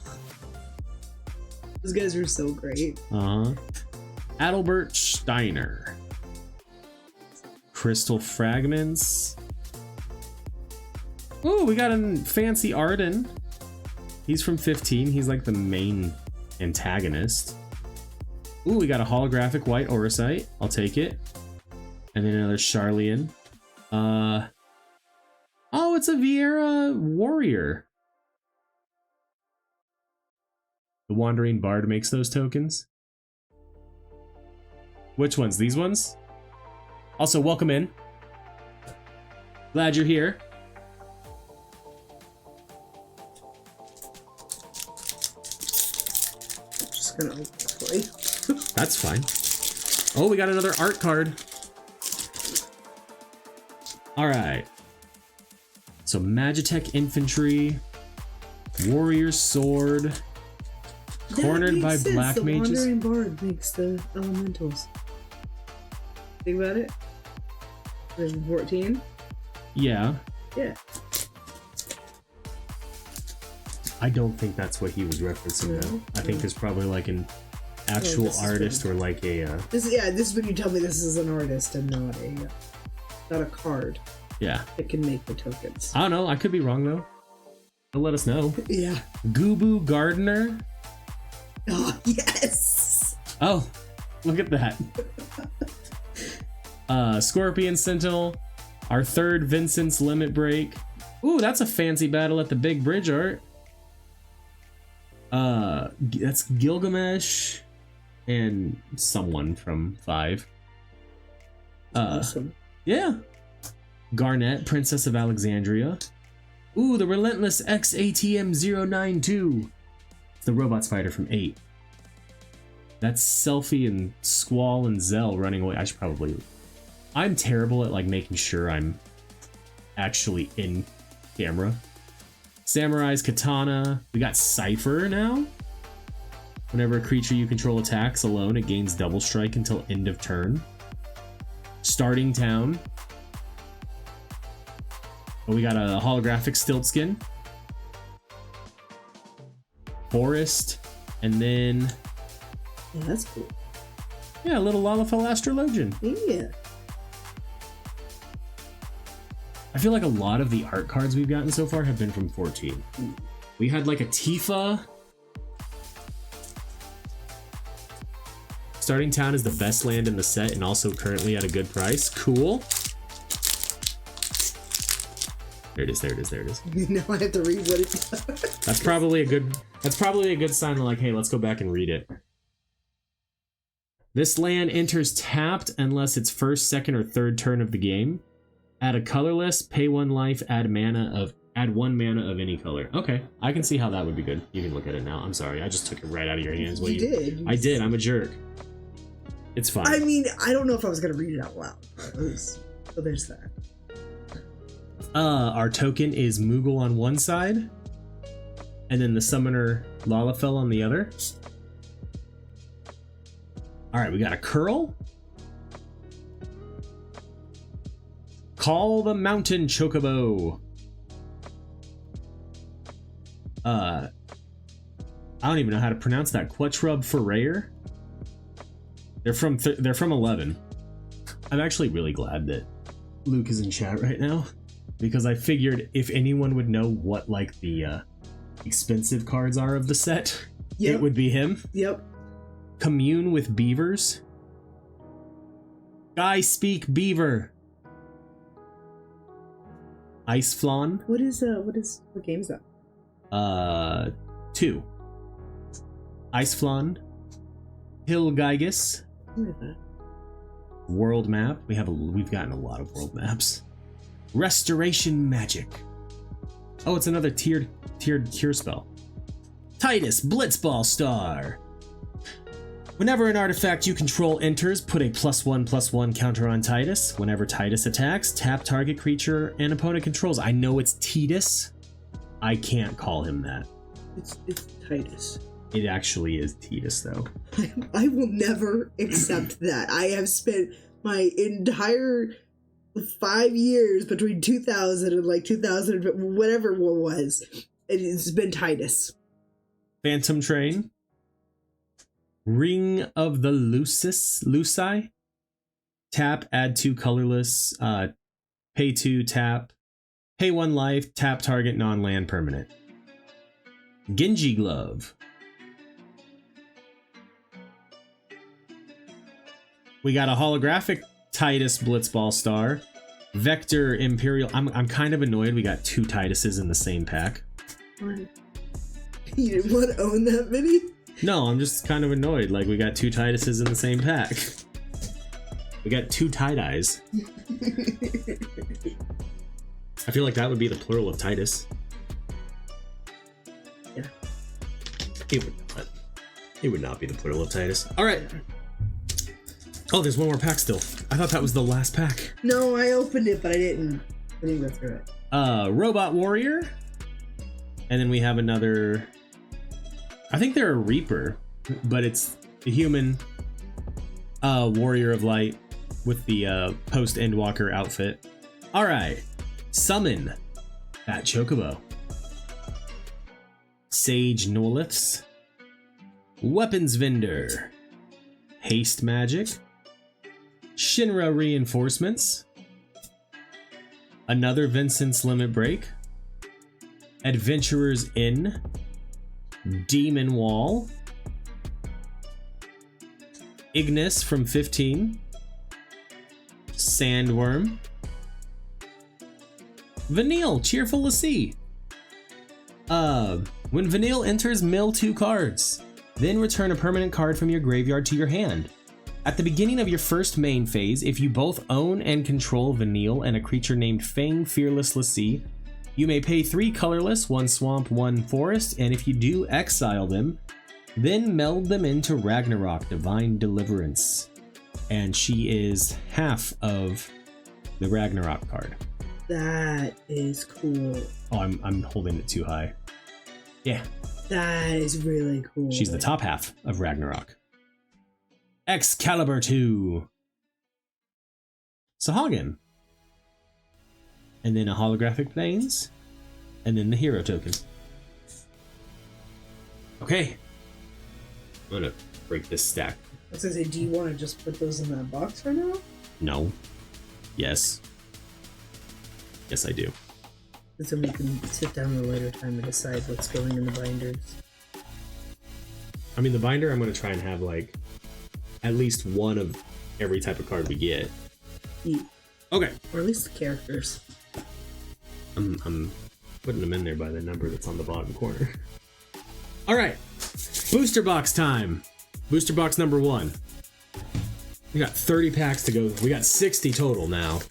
Those guys are so great. Adalbert Steiner. Crystal fragments. Oh, we got a fancy Arden. He's from 15. He's like the main antagonist. Ooh, we got a holographic white Orosite. I'll take it. And then another Charlian. Oh, it's a Vieira warrior. The Wandering Bard makes those tokens. Which ones? These ones? Also, welcome in. Glad you're here. Just gonna open this for you. That's fine. Oh, we got another art card. All right. So Magitech Infantry, Warrior's Sword, cornered by sense. Black Mages. The Wandering Bard makes the elementals. Think about it. There's 14. Yeah. Yeah. I don't think that's what he was referencing though. I think there's probably like an actual artist or like a. This is when you tell me this is an artist and not a card. Yeah. It can make the tokens. I don't know. I could be wrong though. They'll let us know. Yeah. Gubu Gardener. Oh yes. Oh, look at that. Scorpion Sentinel. Our third Vincent's Limit Break. Ooh, that's a fancy battle at the Big Bridge art. That's Gilgamesh and someone from 5. Awesome. Yeah. Garnet, Princess of Alexandria. Ooh, the Relentless XATM-092. It's the robot spider from 8. That's Selfie and Squall and Zell running away. I should probably... I'm terrible at like making sure I'm actually in camera. Samurai's Katana. We got Cypher now. Whenever a creature you control attacks alone, it gains double strike until end of turn. Starting Town. Oh, we got a holographic Stiltskin. Forest. And then... Yeah, that's cool. Yeah, a little Lalafell Astrologian. Yeah. I feel like a lot of the art cards we've gotten so far have been from 14. We had like a Tifa. Starting Town is the best land in the set and also currently at a good price. Cool. There it is, there it is, there it is. Now I have to read what it does. That's probably a good sign of like, hey, let's go back and read it. This land enters tapped unless it's first, second, or third turn of the game. Add a colorless, pay 1 life, add 1 mana of any color. Okay, I can see how that would be good. You can look at it now. I'm sorry, I just took it right out of your hands. You did. I did, I'm a jerk. It's fine. I mean, I don't know if I was gonna read it out loud. So there's that. Our token is Moogle on one side, and then the summoner Lalafell on the other. Alright, we got a Curl. Call the Mountain Chocobo. I don't even know how to pronounce that. Quettrub Ferrer. They're from 11. I'm actually really glad that Luke is in chat right now, because I figured if anyone would know what like the expensive cards are of the set, it would be him. Yep. Commune with Beavers. Guy Speak Beaver. Ice Flan. What game is that? 2. Ice Flan. Hill Gygus. World map. We've gotten a lot of world maps. Restoration Magic. Oh, it's another tiered cure spell. Titus Blitzball Star. Whenever an artifact you control enters, put a +1/+1 counter on Titus. Whenever Titus attacks, tap target creature an opponent controls. I know it's Titus. I can't call him that. It's Titus. It actually is Titus, though. I will never accept that. I have spent my entire 5 years between 2000 and like 2000, whatever it was. It's been Titus. Phantom Train. Ring of the Luci. Tap, add 2 colorless. Pay 2, tap. Pay 1 life, tap target non-land permanent. Genji Glove. We got a holographic Titus Blitzball Star. Vector Imperial. I'm kind of annoyed we got 2 Tituses in the same pack. What? You didn't want to own that many? No, I'm just kind of annoyed. Like, we got 2 Tituses in the same pack. We got 2 tie-dyes. I feel like that would be the plural of Titus. Yeah. It would not be the plural of Titus. All right. Oh, there's one more pack still. I thought that was the last pack. No, I opened it, but I didn't go through it. Robot Warrior. And then we have another... I think they're a Reaper, but it's the human Warrior of Light with the post-Endwalker outfit. All right. Summon that Chocobo. Sage Noliths. Weapons Vendor. Haste Magic. Shinra Reinforcements. Another Vincent's Limit Break. Adventurer's Inn. Demon Wall. Ignis from 15. Sandworm. Vanille, Cheerful Lassie. When Vanille enters, mill 2 cards. Then return a permanent card from your graveyard to your hand. At the beginning of your first main phase, if you both own and control Vanille and a creature named Fang Fearless Lassie, you may pay 3 colorless, 1 swamp, 1 forest, and if you do, exile them, then meld them into Ragnarok, Divine Deliverance. And she is half of the Ragnarok card. That is cool. Oh, I'm holding it too high. Yeah. That is really cool. She's the top half of Ragnarok. Excalibur 2. Sahagin. And then a holographic Plains. And then the hero token. Okay. I'm gonna break this stack. I was gonna say, do you want to just put those in that box for now? No. Yes. Yes, I do. So we can sit down at a later time and decide what's going in the binders. I mean, the binder, I'm gonna try and have like at least one of every type of card we get. Yeah. Okay. Or at least the characters. I'm putting them in there by the number that's on the bottom corner. All right. Booster box time. Booster box number 1. We got 30 packs to go. We got 60 total now.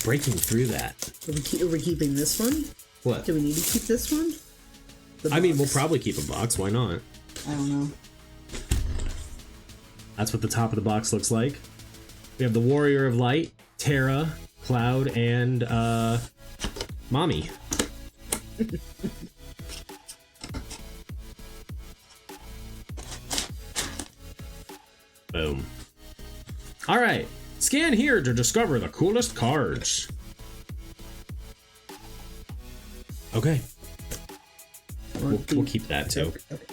Breaking through that. Are we keeping this one? What? Do we need to keep this one? I mean, we'll probably keep a box. Why not? I don't know. That's what the top of the box looks like. We have the Warrior of Light, Terra, Cloud, and Mommy. Boom. All right. Scan here to discover the coolest cards. Okay. We'll keep that too. Okay.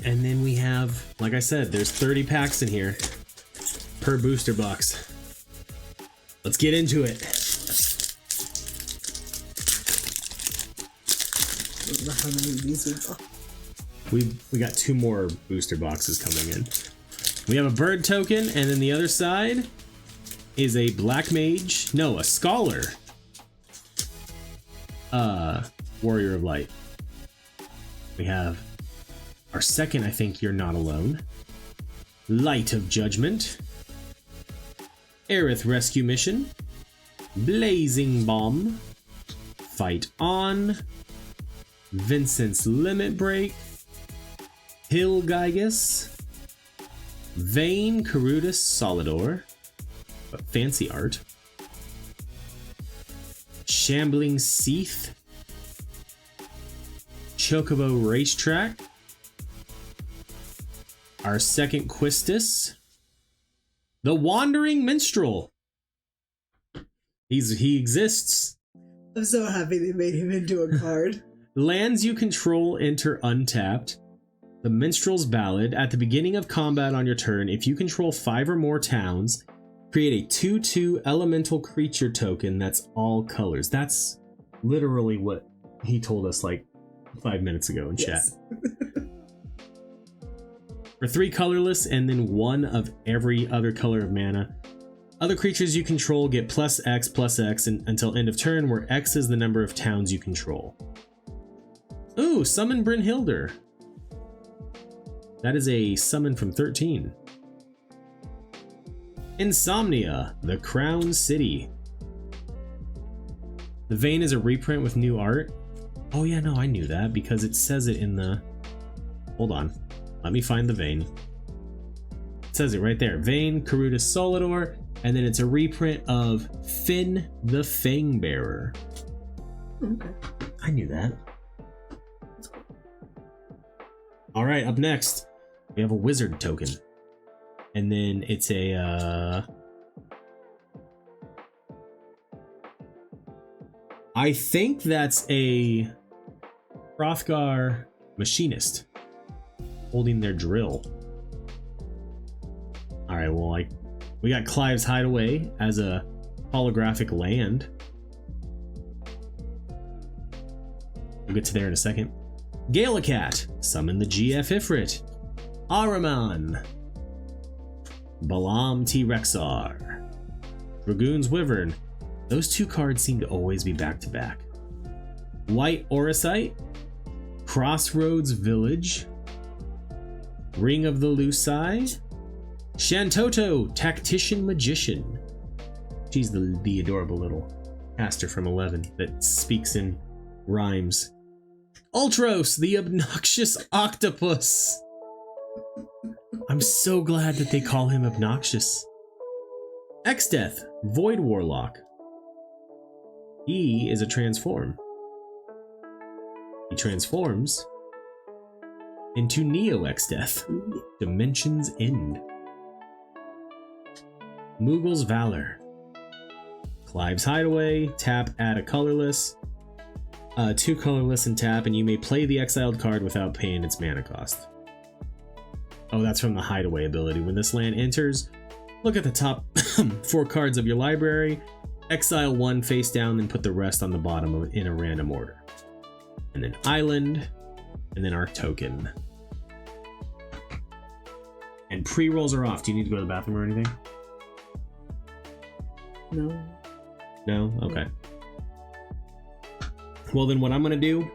And then we have, like I said, there's 30 packs in here per booster box. Let's get into it. I don't know how many of these we got. We got 2 more booster boxes coming in. We have a bird token, and then the other side is a black mage. No, a scholar. Warrior of Light. We have our second, I think You're Not Alone. Light of Judgment. Aerith Rescue Mission. Blazing Bomb. Fight On. Vincent's Limit Break. Hill Gygus. Vayne Carudus Solidor. But fancy art. Shambling Seath. Chocobo Racetrack. Our second Quistis, the Wandering Minstrel. He exists. I'm so happy they made him into a card. Lands you control enter untapped. The Minstrel's Ballad. At the beginning of combat on your turn, if you control 5 or more towns, create a 2/2 elemental creature token that's all colors. That's literally what he told us like 5 minutes ago in chat. For 3 colorless and then 1 of every other color of mana. Other creatures you control get +X until end of turn, where X is the number of towns you control. Ooh, summon Brynhildr. That is a summon from 13. Insomnia, the Crown City. The Vein is a reprint with new art. Oh yeah, no, I knew that because it says it in the... Hold on. Let me find the Vein. It says it right there. Vein, Karuta Solidor, and then it's a reprint of Finn the Fangbearer. Okay. I knew that. Alright, up next, we have a Wizard token. And then it's a, I think that's a Hrothgar Machinist holding their drill. Alright, well, we got Clive's Hideaway as a holographic land. We'll get to there in a second. Galacat, summon the GF Ifrit. Ahriman, Balam T-Rexar, Dragoon's Wyvern. Those 2 cards seem to always be back to back. White Orosite, Crossroads Village, Ring of the Lucii, Shantoto, Tactician Magician. She's the adorable little caster from 11 that speaks in rhymes. Ultros, the Obnoxious Octopus. I'm so glad that they call him obnoxious. Exdeath, Void Warlock. He is a transform. He transforms into Neo Exdeath, Dimension's End. Moogle's Valor. Clive's Hideaway, tap, add a colorless. 2 colorless and tap, and you may play the exiled card without paying its mana cost. Oh, that's from the Hideaway ability. When this land enters, look at the top 4 cards of your library, exile 1 face down, then put the rest on the bottom in a random order. And then Island, and then our token. And pre-rolls are off. Do you need to go to the bathroom or anything? No. No? Okay. Well, then what I'm going to do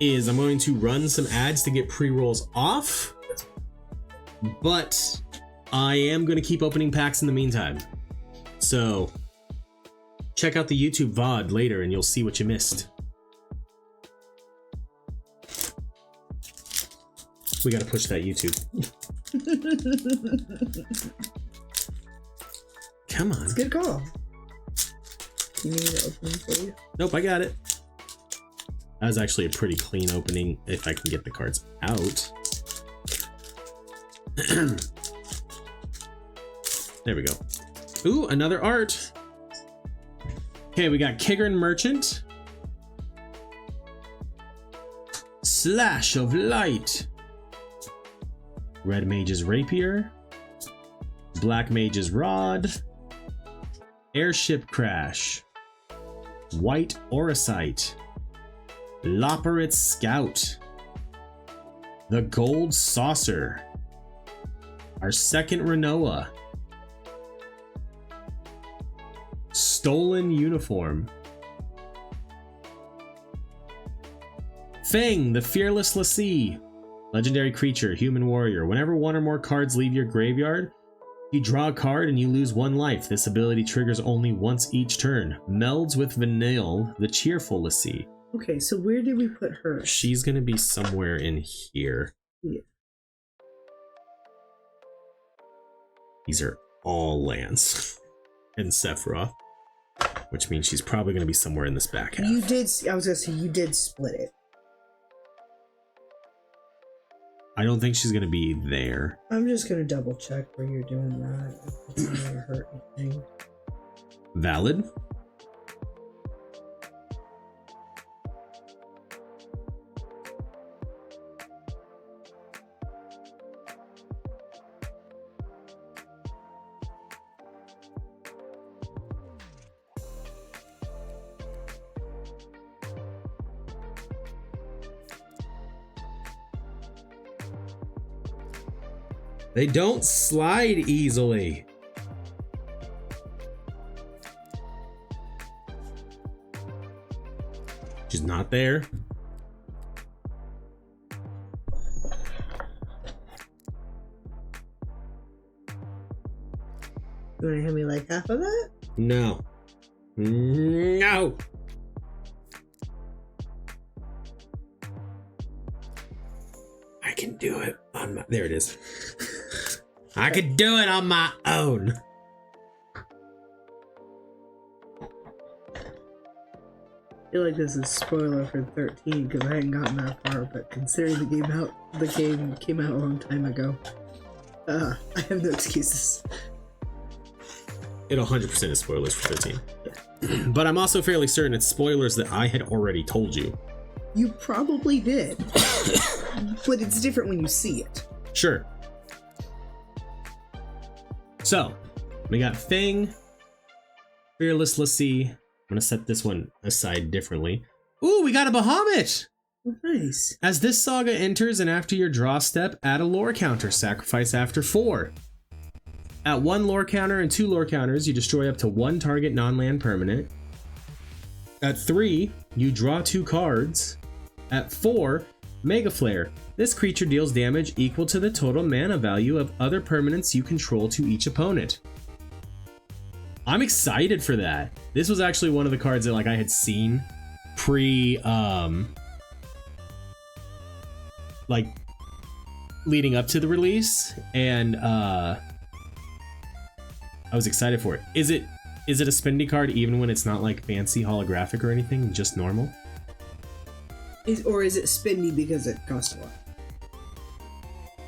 is I'm going to run some ads to get pre-rolls off, but I am going to keep opening packs in the meantime. So check out the YouTube VOD later and you'll see what you missed. We got to push that YouTube. Come on. It's a good call. You need to open it for you? Nope, I got it. That was actually a pretty clean opening if I can get the cards out. There we go. Ooh, another art. Okay, we got Kigern Merchant. Slash of Light. Red Mage's Rapier. Black Mage's Rod. Airship Crash. White Orosite. Loperit's Scout. The Gold Saucer. Our second Renoa. Stolen Uniform. Fang, the Fearless Lassie. Legendary creature, human warrior. Whenever 1 or more cards leave your graveyard, you draw a card and you lose 1 life. This ability triggers only once each turn. Melds with Vanille, the Cheerful Lassie. Okay, so where did we put her? She's gonna be somewhere in here. Yeah. These are all lands in Sephiroth, which means she's probably gonna be somewhere in this back half. You did. I was gonna say you did split it. I don't think she's gonna be there. I'm just gonna double check where you're doing that. If it's gonna hurt anything. Valid. They don't slide easily. She's not there. You wanna hand me like half of that? No. No. I can do it on my. There it is. I could do it on my own. I feel like this is spoiler for 13 because I hadn't gotten that far, but considering the game came out a long time ago, I have no excuses. It 100% is spoilers for 13. Yeah. But I'm also fairly certain it's spoilers that I had already told you. You probably did. But it's different when you see it. Sure. So, we got Fang, Fearless. Let's see. I'm going to set this one aside differently. Ooh, we got a Bahamut! Nice. As this saga enters and after your draw step, add a lore counter. Sacrifice after 4. At 1 lore counter and 2 lore counters, you destroy up to 1 target non-land permanent. At 3, you draw 2 cards. At 4, Mega Flare. This creature deals damage equal to the total mana value of other permanents you control to each opponent. I'm excited for that. This was actually one of the cards that like I had seen pre like leading up to the release, and I was excited for it. Is it a spendy card even when it's not like fancy holographic or anything, just normal? Or is it spendy because it costs a lot?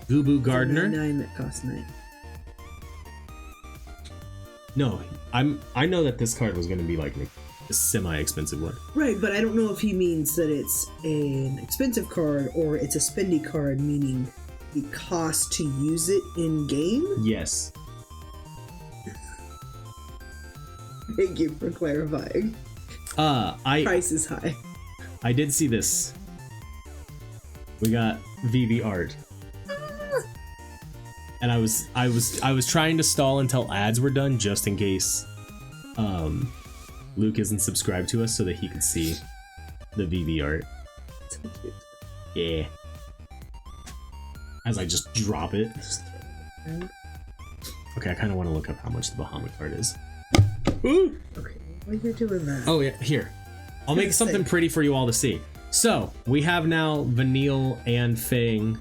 Gubu Gardener? 9 that costs 9. No, I know that this card was going to be like a semi-expensive one. Right, but I don't know if he means that it's an expensive card or it's a spendy card, meaning the cost to use it in game. Yes. Thank you for clarifying. Price is high. I did see this. We got VV art. And I was trying to stall until ads were done just in case Luke isn't subscribed to us so that he could see the VV art. So cute. Yeah. As I just drop it. Okay, I kind of want to look up how much the Bahamut card is. Ooh! Okay, while you're doing that. Oh yeah, here. I'll make something pretty for you all to see. So, we have now Vanille and Fang,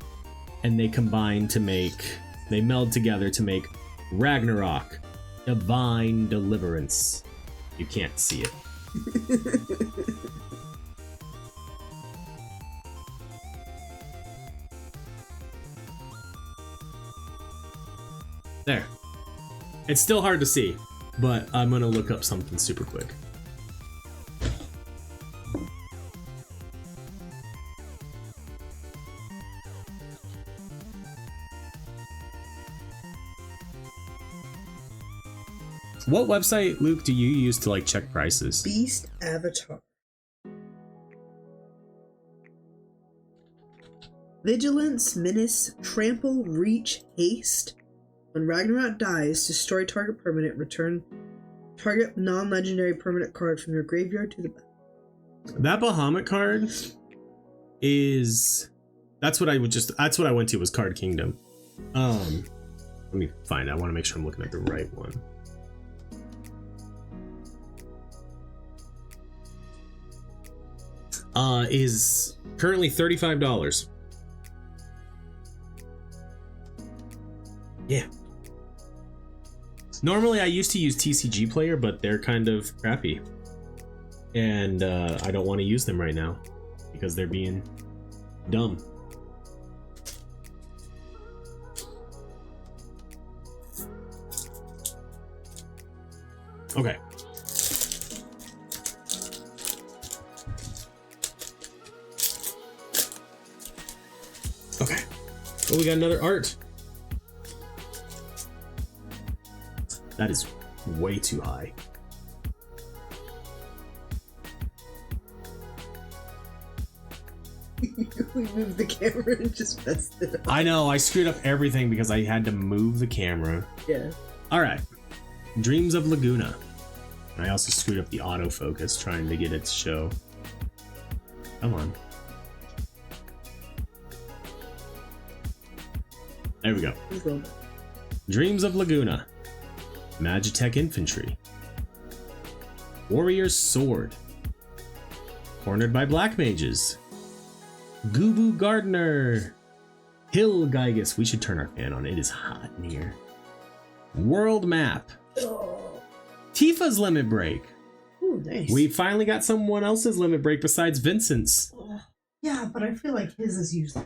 and they combine to make, they meld together to make Ragnarok, Divine Deliverance. You can't see it. There. It's still hard to see, but I'm gonna look up something super quick. What website, Luke, do you use to like check prices? Beast Avatar. Vigilance, Menace, Trample, Reach, Haste. When Ragnarok dies, destroy target permanent, return target non-legendary permanent card from your graveyard to the battlefield. That Bahamut card is... That's what I went to was Card Kingdom. Let me find it. I want to make sure I'm looking at the right one. Is currently $35. Yeah. Normally I used to use TCG Player, but they're kind of crappy. And I don't want to use them right now because they're being dumb. Okay. Okay. Oh, we got another art. That is way too high. We moved the camera and just messed it up. I know, I screwed up everything because I had to move the camera. Yeah. Alright. Dreams of Laguna. I also screwed up the autofocus trying to get it to show. Come on. There we go. Dreams of Laguna. Magitech Infantry. Warrior's Sword. Cornered by Black Mages. Gubu Gardener. Hill Gygus. We should turn our fan on. It is hot in here. World Map. Tifa's Limit Break. Ooh, nice. We finally got someone else's limit break besides Vincent's. Yeah, but I feel like his is usually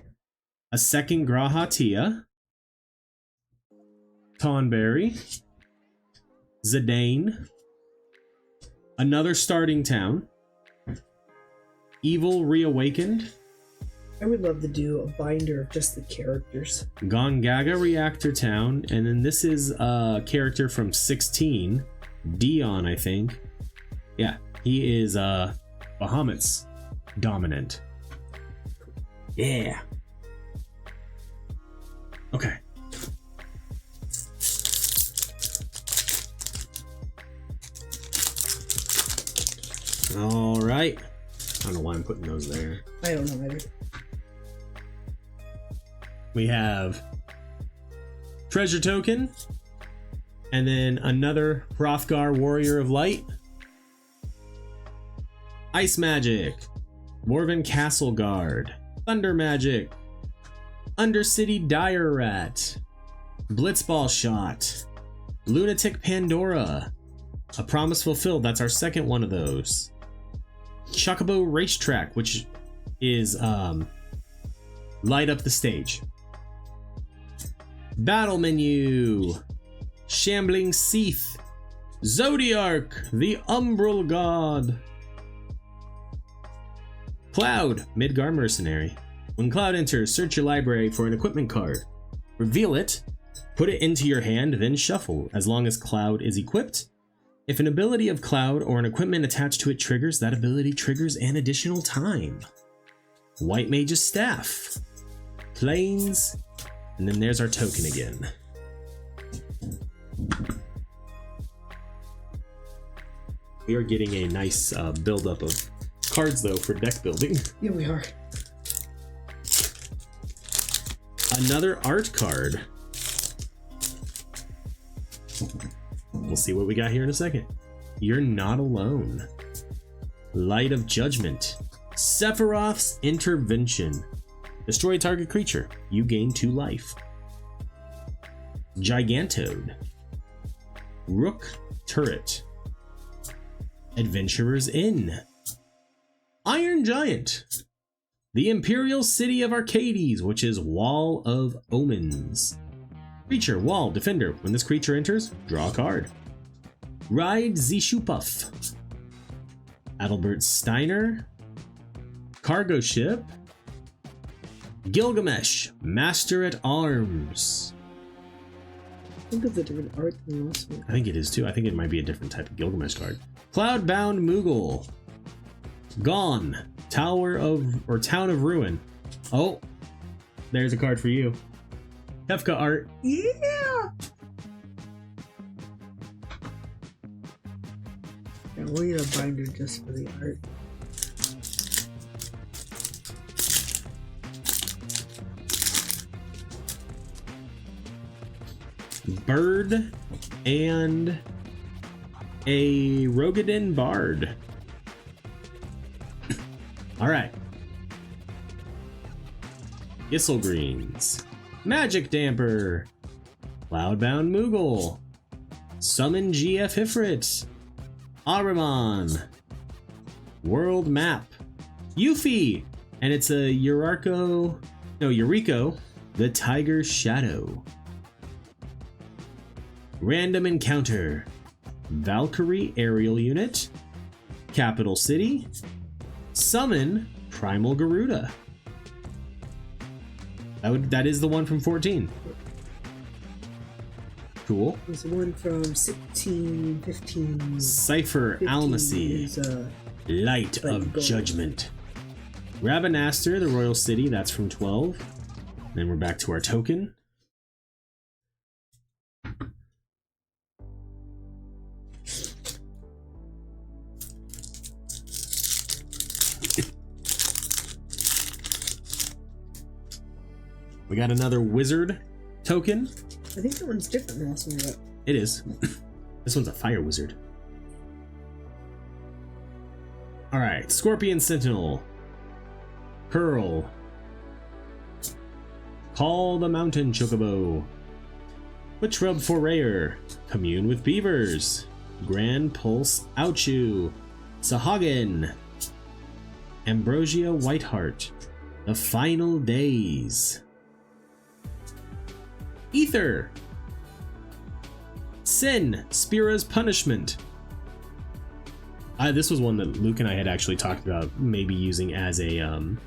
A second Graha Tia. Tonberry. Zidane. Another Starting Town. Evil Reawakened. I would love to do a binder of just the characters. Gongaga Reactor Town. And then this is a character from 16. Dion, I think. Yeah, he is Bahamut's dominant. Yeah. Okay. All right. I don't know why I'm putting those there. I don't know either. We have Treasure Token, and then another Hrothgar Warrior of Light. Ice Magic, Morven Castle Guard, Thunder Magic, Undercity Dire Rat, Blitzball Shot, Lunatic Pandora, A Promise Fulfilled, that's our second one of those. Chocobo Racetrack, which is light up the stage. Battle Menu, Shambling Seath, Zodiark, the Umbral God. Cloud, Midgar Mercenary. When Cloud enters, search your library for an equipment card. Reveal it, put it into your hand, then shuffle, as long as Cloud is equipped. If an ability of Cloud or an equipment attached to it triggers, that ability triggers an additional time. White Mage's Staff. Planes. And then there's our token again. We are getting a nice buildup of cards, though, for deck building. Yeah, we are. Another art card. We'll see what we got here in a second. You're Not Alone. Light of Judgment. Sephiroth's Intervention. Destroy a target creature. You gain 2 life. Gigantode. Rook Turret. Adventurer's Inn. Iron Giant. The Imperial City of Arcades, which is Wall of Omens. Creature, Wall, Defender. When this creature enters, draw a card. Ride Zishupuff. Adalbert Steiner. Cargo Ship. Gilgamesh, Master at Arms. I think it's a different art than last one. I think it is too. I think it might be a different type of Gilgamesh card. Cloudbound Moogle. Gone, Tower Town of Ruin. Oh, there's a card for you. Kefka art. Yeah! Yeah, we'll need a binder just for the art. Bird and a Rogadin Bard. All right. Gisselgreens. Magic Damper. Cloudbound Moogle. Summon GF Ifrit. Ahriman. World Map. Yuffie. And it's a Yuriko, the Tiger Shadow. Random Encounter. Valkyrie Aerial Unit, Capital City, summon Primal Garuda. That is the one from 14. Cool. There's one from 16, 15. Cypher 15 Almacy, is, Light of gold. Judgment. Rabanastre, the Royal City, that's from 12. Then we're back to our token. We got another wizard token. I think that one's different than the last one we got. It is. This one's a fire wizard. Alright, Scorpion Sentinel. Pearl. Call the Mountain Chocobo. Witchrub Forayer. Commune with Beavers. Grand Pulse Ouchu. Sahagin. Ambrosia Whiteheart. The Final Days. Ether. Sin, Spira's Punishment. This was one that Luke and I had actually talked about maybe using as a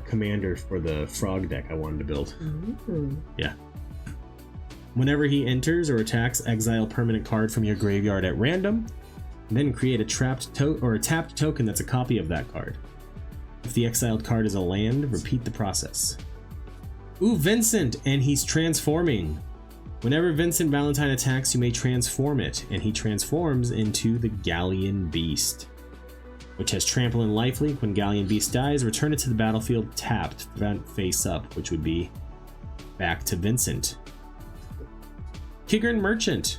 commander for the frog deck I wanted to build. Yeah. Whenever he enters or attacks, exile permanent card from your graveyard at random, then create a tapped token that's a copy of that card. If the exiled card is a land, repeat the process. Ooh, Vincent, and he's transforming. Whenever Vincent Valentine attacks, you may transform it, and he transforms into the Galleon Beast, which has Trample and Lifelink. When Galleon Beast dies, return it to the battlefield tapped, face up, which would be back to Vincent. Kigern Merchant.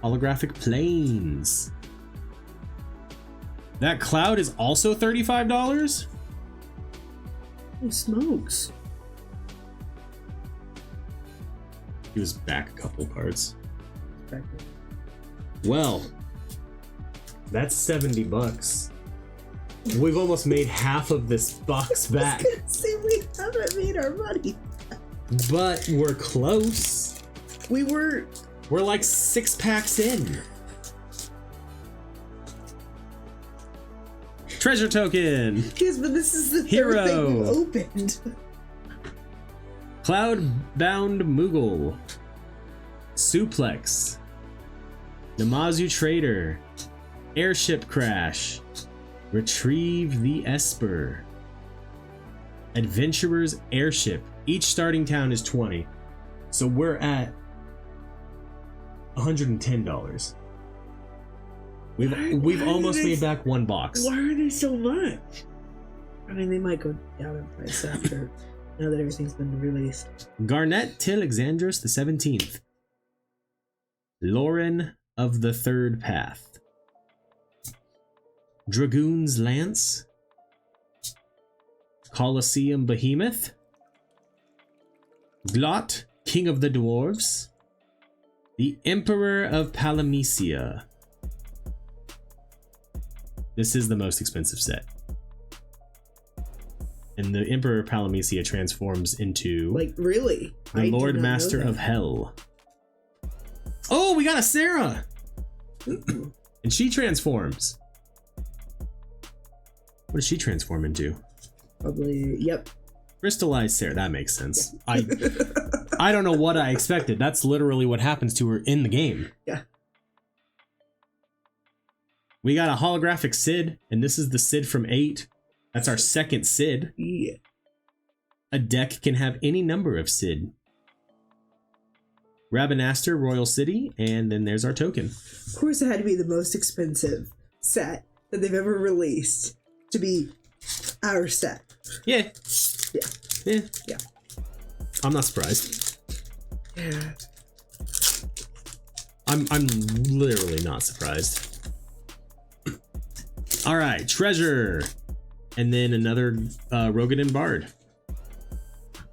Holographic Plains. That cloud is also $35? Oh, smokes. He was back a couple cards. Well, that's $70. We've almost made half of this box back. See, we haven't made our money. But we're close. We're like 6 packs in. Treasure token. Yes, but this is the Hero. third thing we've opened. Cloudbound Moogle. Suplex. Namazu Trader. Airship Crash. Retrieve the Esper. Adventurer's Airship. Each starting town is 20. So we're at $110. We've almost made back one box. Why are they so much? I mean, they might go down in price after, now that everything's been released. Garnet till Exandros the 17th. Lauren of the Third Path. Dragoon's Lance. Colosseum Behemoth. Glot, King of the Dwarves. The Emperor of Palamecia. This is the most expensive set. And the Emperor of Palamecia transforms into... Like, really? The Lord Master of Hell. Oh, we got a Sarah! And she transforms. What does she transform into? Probably, yep. Crystallized Sarah, that makes sense. I don't know what I expected. That's literally what happens to her in the game. Yeah. We got a holographic Sid, and this is the Sid from 8. That's our second Sid. Yeah. A deck can have any number of Sid. Rabanastre, Royal City, and then there's our token. Of course it had to be the most expensive set that they've ever released to be our set. Yeah. Yeah. Yeah. Yeah. I'm not surprised. Yeah. I'm literally not surprised. All right, Treasure. And then another Rogadin Bard.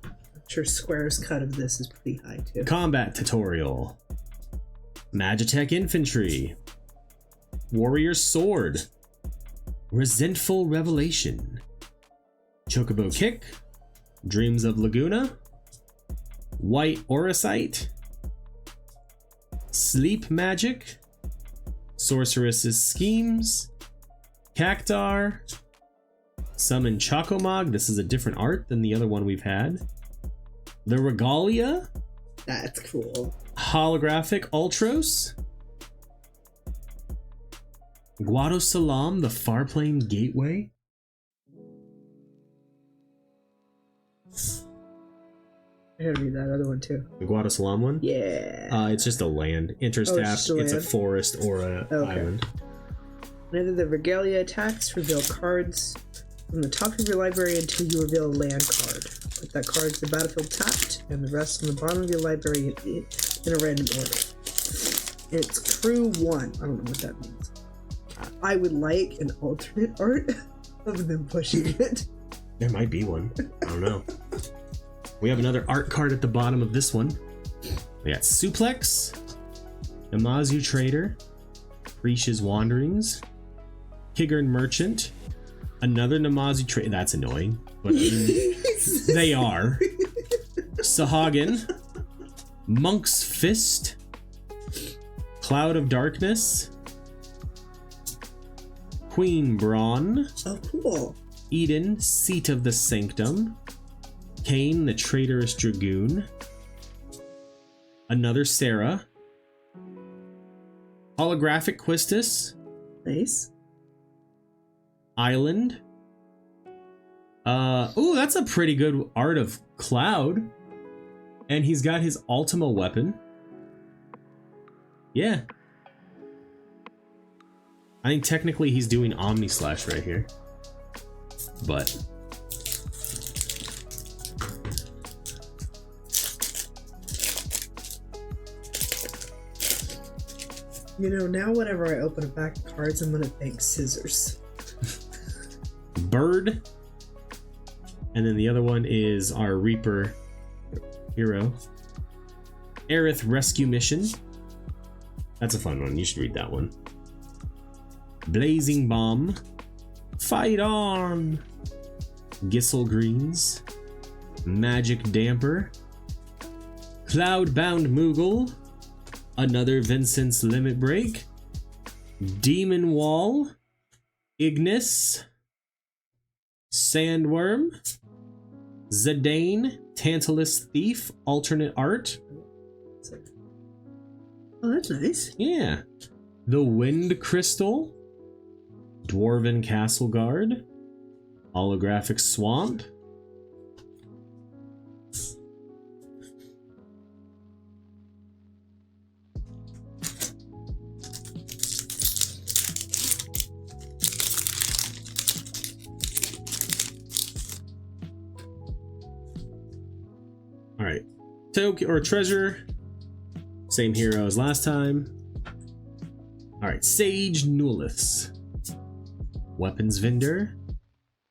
I'm sure Square's cut of this is pretty high too. Combat Tutorial. Magitech Infantry. Warrior Sword. Resentful Revelation. Chocobo Kick. Dreams of Laguna. White Orosite. Sleep Magic, Sorceress's Schemes, Cactar, Summon Chocomog. This is a different art than the other one we've had. The Regalia. That's cool. Holographic Ultros. Guado Salam, the Farplane Gateway. I gotta read that other one too. The Guado Salam one? Yeah. It's just a land. Enters tapped. It's a forest or an island. Whenever the Regalia attacks, reveal cards from the top of your library until you reveal a land card. Put that card to the battlefield tapped, and the rest on the bottom of your library in a random order. It's crew 1. I don't know what that means. I would like an alternate art of them pushing it. There might be one. I don't know. We have another art card at the bottom of this one. We got Suplex, Namazu Trader, Risha's Wanderings, Kigern Merchant, another Namazu Trader. That's annoying, but I mean, they are. Sahagin, Monk's Fist, Cloud of Darkness, Queen Brawn. Oh, cool. Eden, Seat of the Sanctum, Kane, the Traitorous Dragoon, another Sarah, Holographic Quistis, Nice. Island. Oh, that's a pretty good art of Cloud, and he's got his Ultima weapon. Yeah, I think technically he's doing Omni Slash right here, but You know, now whenever I open a pack of cards, I'm gonna think scissors. Bird, and then the other one is our Reaper hero, Aerith Rescue Mission. That's a fun one. You should read that one. Blazing Bomb, Fight On, Gissel Greens, Magic Damper, Cloudbound Moogle, another Vincent's Limit Break, Demon Wall, Ignis, Sandworm, Zidane, Tantalus Thief, alternate art. Oh, that's nice. Yeah. The Wind Crystal, Dwarven Castle Guard, Holographic Swamp, alright. Token or treasure. Same hero as last time. Alright, Sage Nuliths. Weapons Vendor.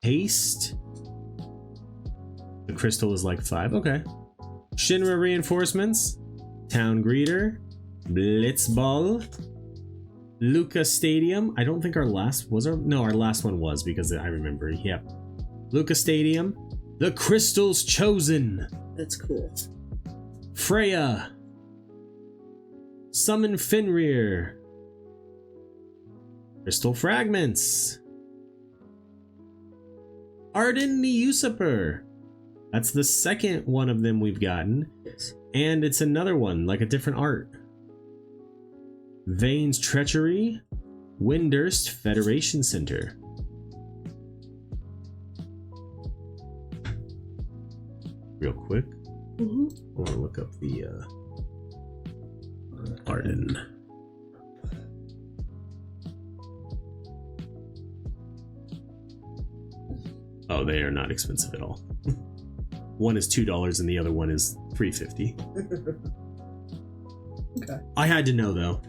Haste. The crystal is like 5. Okay. Shinra Reinforcements. Town Greeter. Blitzball. Luca Stadium. I don't think our last was our. No, our last one was because I remember. Yep. Luca Stadium. The Crystal's Chosen. That's cool. Freya. Summon Fenrir. Crystal Fragments. Arden the Usurper. That's the second one of them we've gotten. Yes. And it's another one, like a different art. Vane's Treachery. Windurst Federation Center. Real quick. I want to look up the Arden. Oh, they are not expensive at all. One is $2 and the other one is $3.50. Okay. I had to know though.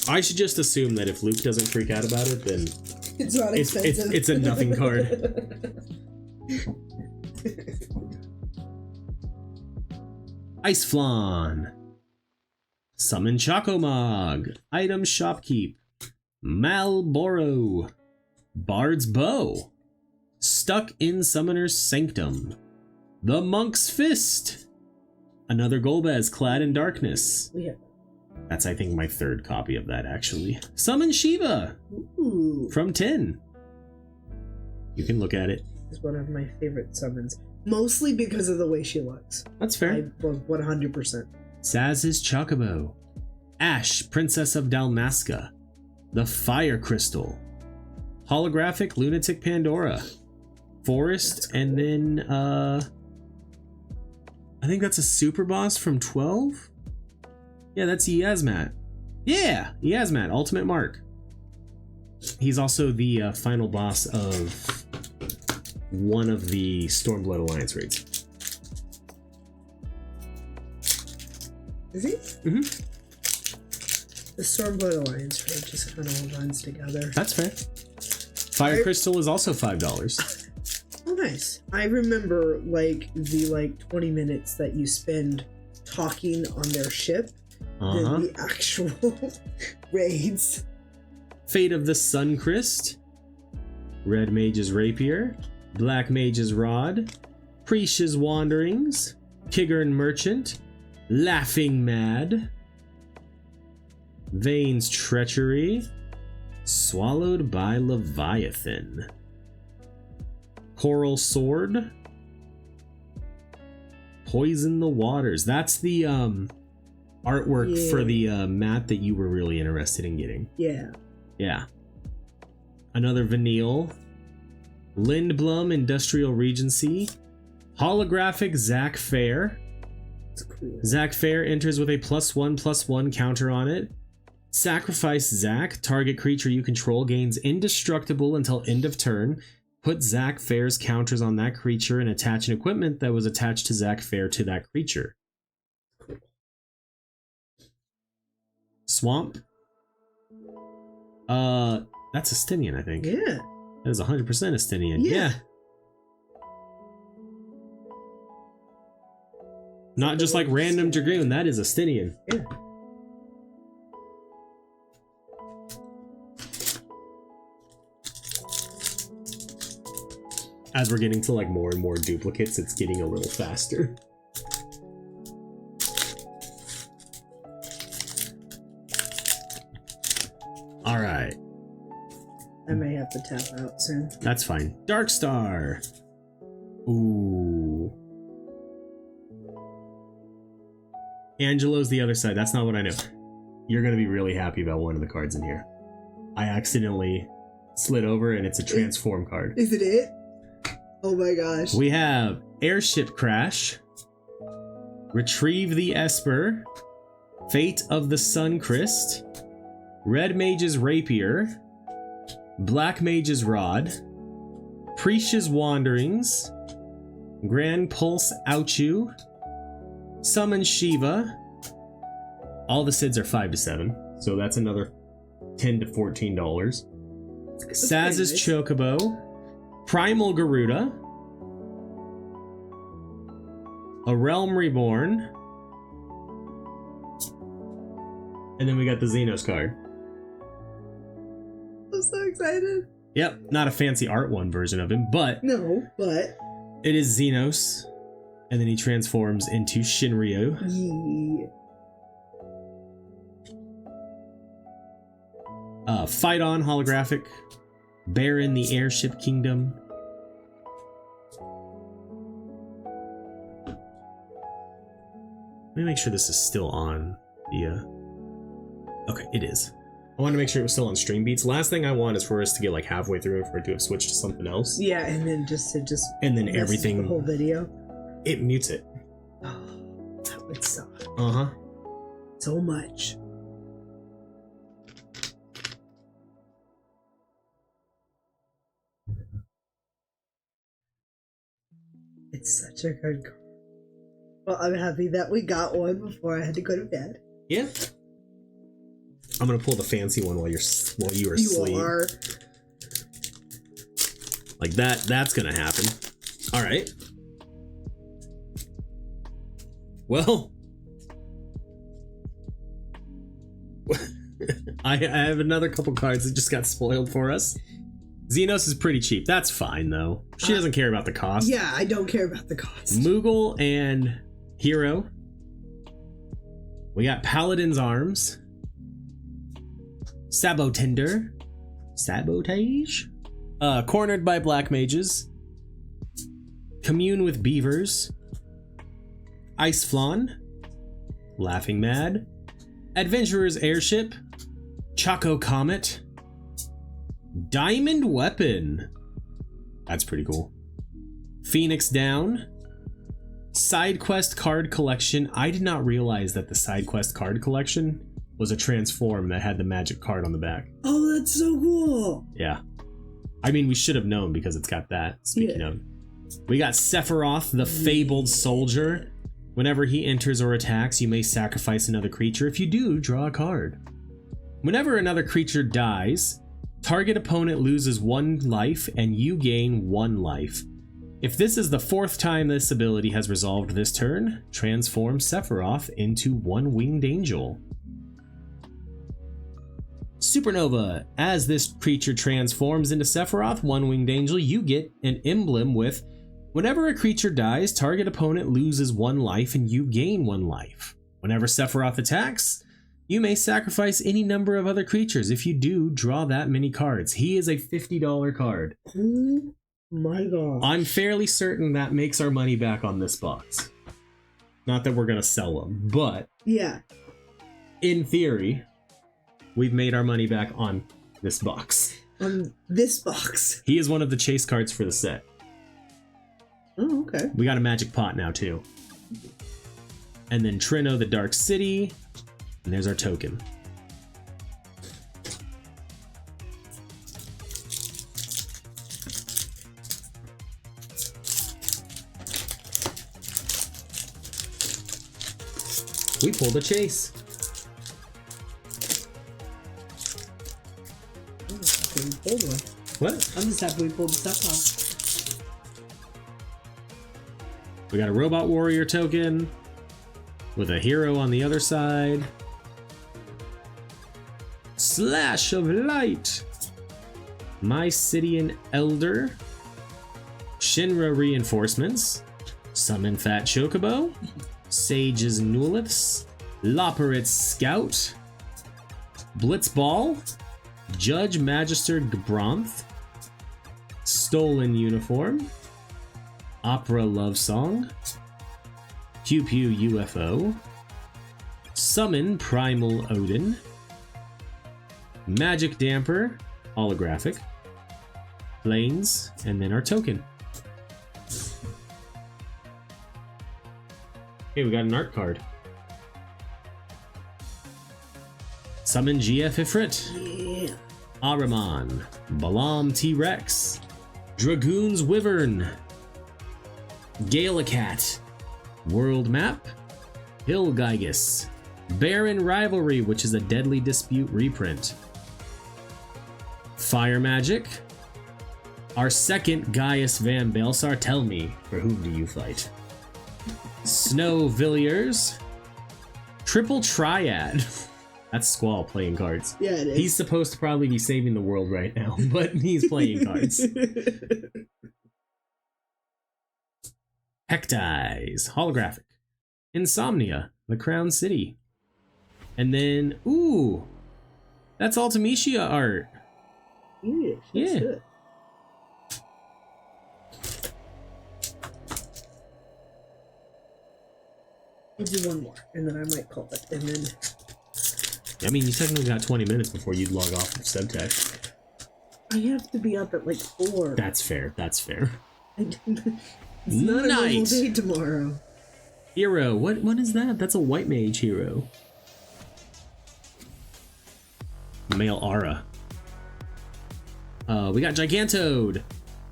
I should just assume that if Luke doesn't freak out about it, then It's not expensive. it's a nothing card. Ice Flan. Summon Chocomog. Item Shopkeep. Malboro. Bard's Bow. Stuck in Summoner's Sanctum. The Monk's Fist. Another Golbez clad in darkness. Yeah. That's, I think, my third copy of that, actually. Summon Shiva. Ooh. From 10. You can look at it. Is one of my favorite summons. Mostly because of the way she looks. That's fair. I 100%. Saz's Chocobo. Ash, Princess of Dalmasca. The Fire Crystal. Holographic Lunatic Pandora. Forest, cool. And then, I think that's a super boss from 12? Yeah, that's Yasmat. Yeah, Yasmat, Ultimate Mark. He's also the final boss of one of the Stormblood Alliance raids. Is he? Mm-hmm. The Stormblood Alliance raid just kind of all runs together. That's fair. Fire Crystal is also $5. Oh, nice. I remember, like, the 20 minutes that you spend talking on their ship than the actual raids. Fate of the Suncrest. Red Mage's Rapier. Black Mage's Rod. Prisha's Wanderings. Kiggern Merchant. Laughing Mad. Vane's Treachery. Swallowed by Leviathan. Coral Sword. Poison the Waters. That's the artwork for the mat that you were really interested in getting. Yeah. Yeah. Another Vanille. Lindblum Industrial Regency. Holographic Zac Fair. That's cool. Zac Fair enters with a +1/+1 counter on it. Sacrifice Zac. Target creature you control gains indestructible until end of turn. Put Zac Fair's counters on that creature and attach an equipment that was attached to Zac Fair to that creature. Cool. Swamp. That's Estinian, I think. Yeah. That is 100% Estinian. Yeah. Not just like random Dragoon, that is Estinian. Yeah. As we're getting to like more and more duplicates, it's getting a little faster. All right. I may have to tap out soon. That's fine. Darkstar. Ooh. Angelo's the other side. That's not what I know. You're going to be really happy about one of the cards in here. I accidentally slid over and it's a transform card. Is it? Oh my gosh. We have Airship Crash, Retrieve the Esper, Fate of the Suncrest, Red Mage's Rapier, Black Mage's Rod, Prisha's Wanderings, Grand Pulse Ouchu, Summon Shiva. All the SIDs are 5 to 7, so that's another $10 to $14. Saz's nice. Chocobo, Primal Garuda, A Realm Reborn, and then we got the Xenos card. I'm so excited. Yep, not a fancy art one version of him, but it is Xenos, and then he transforms into Shinryu. Yeah. Fight On holographic, Baron the Airship Kingdom. Let me make sure this is still on the okay, it is. I wanted to make sure it was still on Stream Beats. Last thing I want is for us to get like halfway through and for it to have switched to something else. Yeah, and then just and then everything the whole video. It mutes it. Oh, that would suck. Uh-huh. So much. It's such a good card. Well, I'm happy that we got one before I had to go to bed. Yeah. I'm gonna pull the fancy one while you are asleep. You are. Like that. That's gonna happen. All right. Well, I have another couple cards that just got spoiled for us. Xenos is pretty cheap. That's fine, though. She doesn't care about the cost. Yeah, I don't care about the cost. Moogle and Hero. We got Paladin's Arms. Sabotender. Sabotage? Cornered by Black Mages. Commune with Beavers. Ice Flan. Laughing Mad. Adventurer's Airship. Choco Comet. Diamond Weapon. That's pretty cool. Phoenix Down. Side Quest Card Collection. I did not realize that the Side Quest Card Collection was a transform that had the magic card on the back. Oh, that's so cool. Yeah. I mean, we should have known because it's got that. Speaking of. We got Sephiroth, the Fabled Soldier. Whenever he enters or attacks, you may sacrifice another creature. If you do, draw a card. Whenever another creature dies, target opponent loses 1 life and you gain 1 life. If this is the 4th time this ability has resolved this turn, transform Sephiroth into 1 winged angel. Supernova. As this creature transforms into Sephiroth, 1 winged angel, you get an emblem with whenever a creature dies, target opponent loses 1 life and you gain 1 life. Whenever Sephiroth attacks, you may sacrifice any number of other creatures. If you do, draw that many cards. He is a $50 card. Oh my god. I'm fairly certain that makes our money back on this box. Not that we're going to sell them, but yeah, in theory, we've made our money back on this box. On this box. He is one of the chase cards for the set. Oh, okay. We got a magic pot now, too. And then Trino, the Dark City. And there's our token. We pulled a chase. We pulled one. What? I'm just happy we pulled the stuff off. We got a Robot Warrior token with a hero on the other side. Slash of Light. Mysidian Elder. Shinra Reinforcements. Summon Fat Chocobo. Sage's Nuliths. Loperit's Scout. Blitzball. Judge Magister Gbronth. Stolen Uniform. Opera Love Song. Pew Pew UFO. Summon Primal Odin. Magic Damper, holographic. Planes, and then our token. Okay, we got an art card. Summon GF Ifrit. Yeah. Ahriman. Balam T-Rex. Dragoon's Wyvern. Galacat. World Map. Hilgaigus. Baron Rivalry, which is a Deadly Dispute reprint. Fire Magic. Our second Gaius Van Belsar. Tell me, for whom do you fight? Snow Villiers. Triple Triad. That's Squall playing cards. Yeah, it is. He's supposed to probably be saving the world right now, but he's playing cards. Hectize. Holographic. Insomnia. The Crown City. And then, ooh, that's Ultimisia art. Yeah. Yeah. Good. We'll do one more, and then I might call it, and then... I mean, you technically got 20 minutes before you'd log off of Subtext. I have to be up at like 4. That's fair, that's fair. It's not a normal Night. day tomorrow. Hero, what is that? That's a white mage hero. Male Aura. We got Gigantode.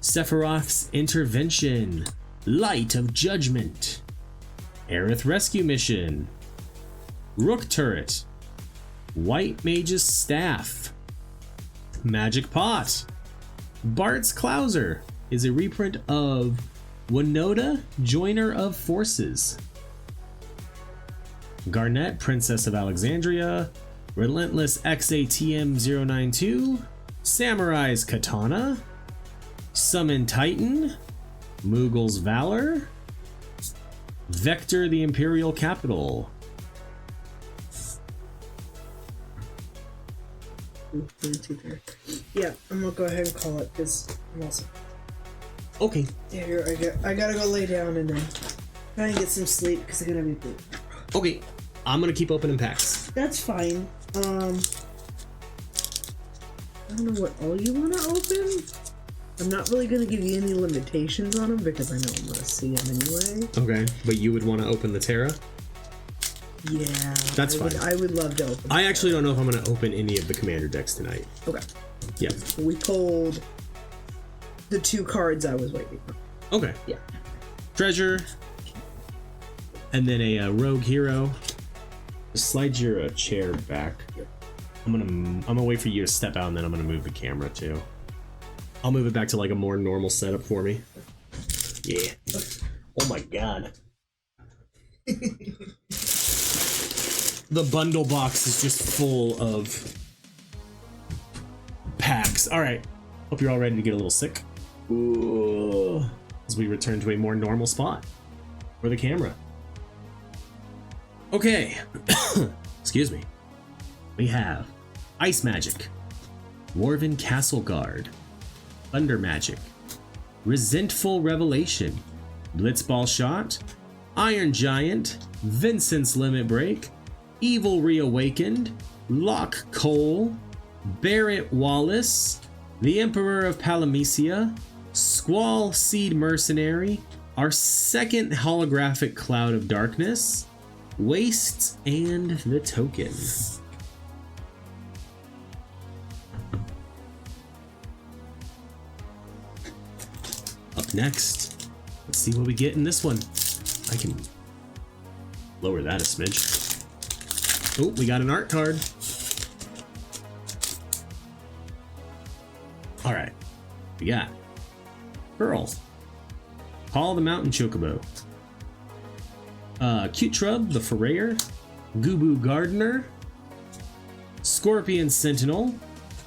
Sephiroth's Intervention. Light of Judgment. Aerith Rescue Mission. Rook Turret. White Mage's Staff. Magic Pot. Bart's Clouser is a reprint of Winota, Joiner of Forces. Garnet, Princess of Alexandria. Relentless XATM 092. Samurai's Katana, Summon Titan, Mughal's Valor, Vector the Imperial Capital. Yeah, I'm gonna go ahead and call it because I'm also. Okay. Yeah, here, I gotta go lay down and then try and get some sleep because I'm gonna be blue. Okay, I'm gonna keep opening packs. That's fine. I don't know what all you want to open. I'm not really gonna give you any limitations on them because I know I'm gonna see them anyway. Okay, but you would want to open the Terra? Yeah, that's fine. I would love to open. I actually don't know if I'm gonna open any of the commander decks tonight. Okay. Yeah. We pulled the 2 cards I was waiting for. Okay. Yeah. Treasure, and then a rogue hero. Just slide your chair back. Yep. I'm gonna wait for you to step out, and then I'm gonna move the camera too. I'll move it back to like a more normal setup for me. Yeah. Oh my god. The bundle box is just full of packs. All right. Hope you're all ready to get a little sick. Ooh. As we return to a more normal spot for the camera. Okay. Excuse me. We have Ice Magic, Warven Castle Guard, Thunder Magic, Resentful Revelation, Blitzball Shot, Iron Giant, Vincent's Limit Break, Evil Reawakened, Lock Cole, Barrett Wallace, the Emperor of Palamecia, Squall Seed Mercenary, our second holographic Cloud of Darkness, Wastes, and the Token. Up next, let's see what we get in this one. I can lower that a smidge. Oh, we got an art card. All right, we got Pearl, Paul the Mountain Chocobo, Cute Trub the Furrier, Gubu Gardener, Scorpion Sentinel,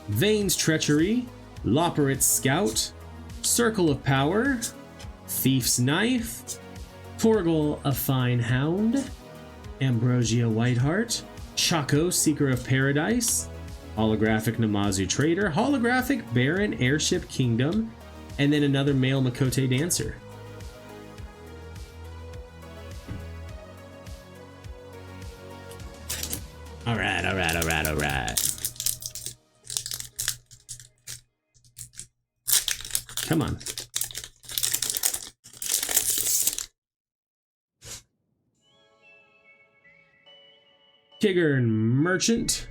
Vane's Treachery, Loperit's Scout, Circle of Power, Thief's Knife, Torgal a Fine Hound, Ambrosia Whiteheart, Chaco Seeker of Paradise, Holographic Namazu Trader, Holographic Baron Airship Kingdom, and then another male Makote Dancer. Alright. Come on. Kigger Merchant,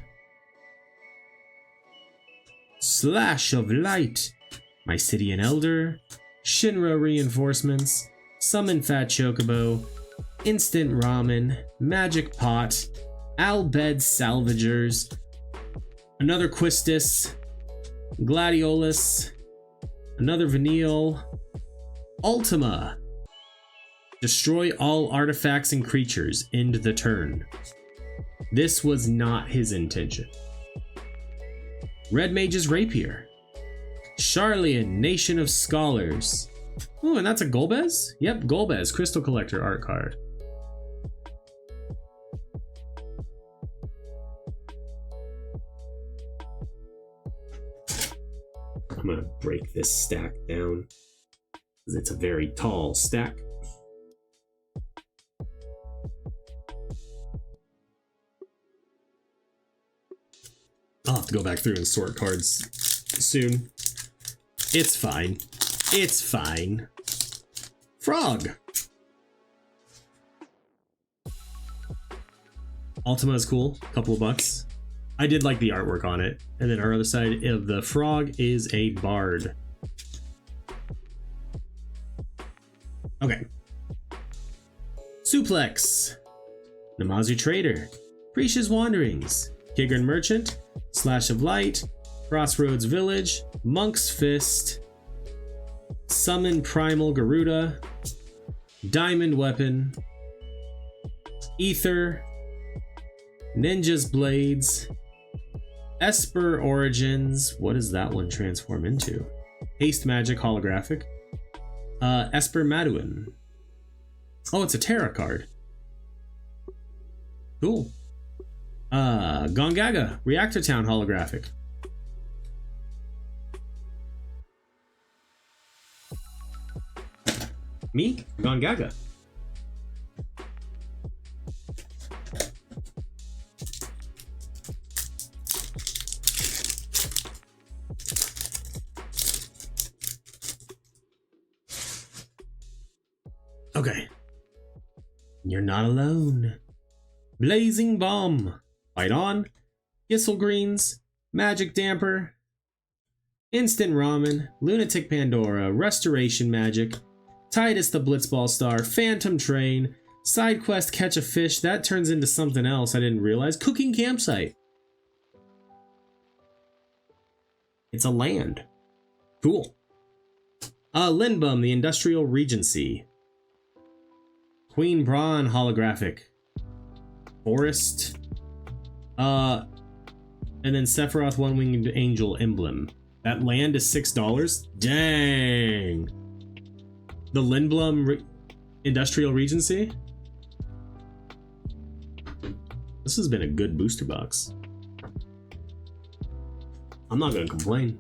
Slash of Light, Mysidian Elder, Shinra Reinforcements, Summon Fat Chocobo, Instant Ramen, Magic Pot, Albed Salvagers, another Quistis, Gladiolus, another Vanille, Ultima, destroy all artifacts and creatures, end the turn. This was not his intention. Red Mage's Rapier, Charlian, Nation of Scholars. Oh, and that's a Golbez? Yep, Golbez, Crystal Collector art card. I'm gonna break this stack down because it's a very tall stack. I'll have to go back through and sort cards soon. It's fine. It's fine. Frog. Ultima is cool. Couple of bucks. I did like the artwork on it. And then our other side of the frog is a bard. Okay. Suplex. Namazu Trader. Prisha's Wanderings. Kigern Merchant. Slash of Light. Crossroads Village. Monk's Fist. Summon Primal Garuda. Diamond Weapon. Ether. Ninja's Blades. Esper Origins. What does that one transform into? Haste Magic Holographic. Esper Maduin. Oh, it's a Terra card. Cool. Gongaga Reactor Town Holographic. Me? Gongaga. Okay. You're not alone. Blazing Bomb. Fight on. Gissel Greens. Magic Damper. Instant Ramen. Lunatic Pandora. Restoration Magic. Titus the Blitzball Star. Phantom Train. Side quest Catch a Fish. That turns into something else I didn't realize. Cooking Campsite. It's a land. Cool. Lindbum, the Industrial Regency. Queen Braun Holographic. Forest. And then Sephiroth One-Winged Angel Emblem. That land is $6? Dang. The Lindblum Industrial Regency? This has been a good booster box. I'm not gonna complain.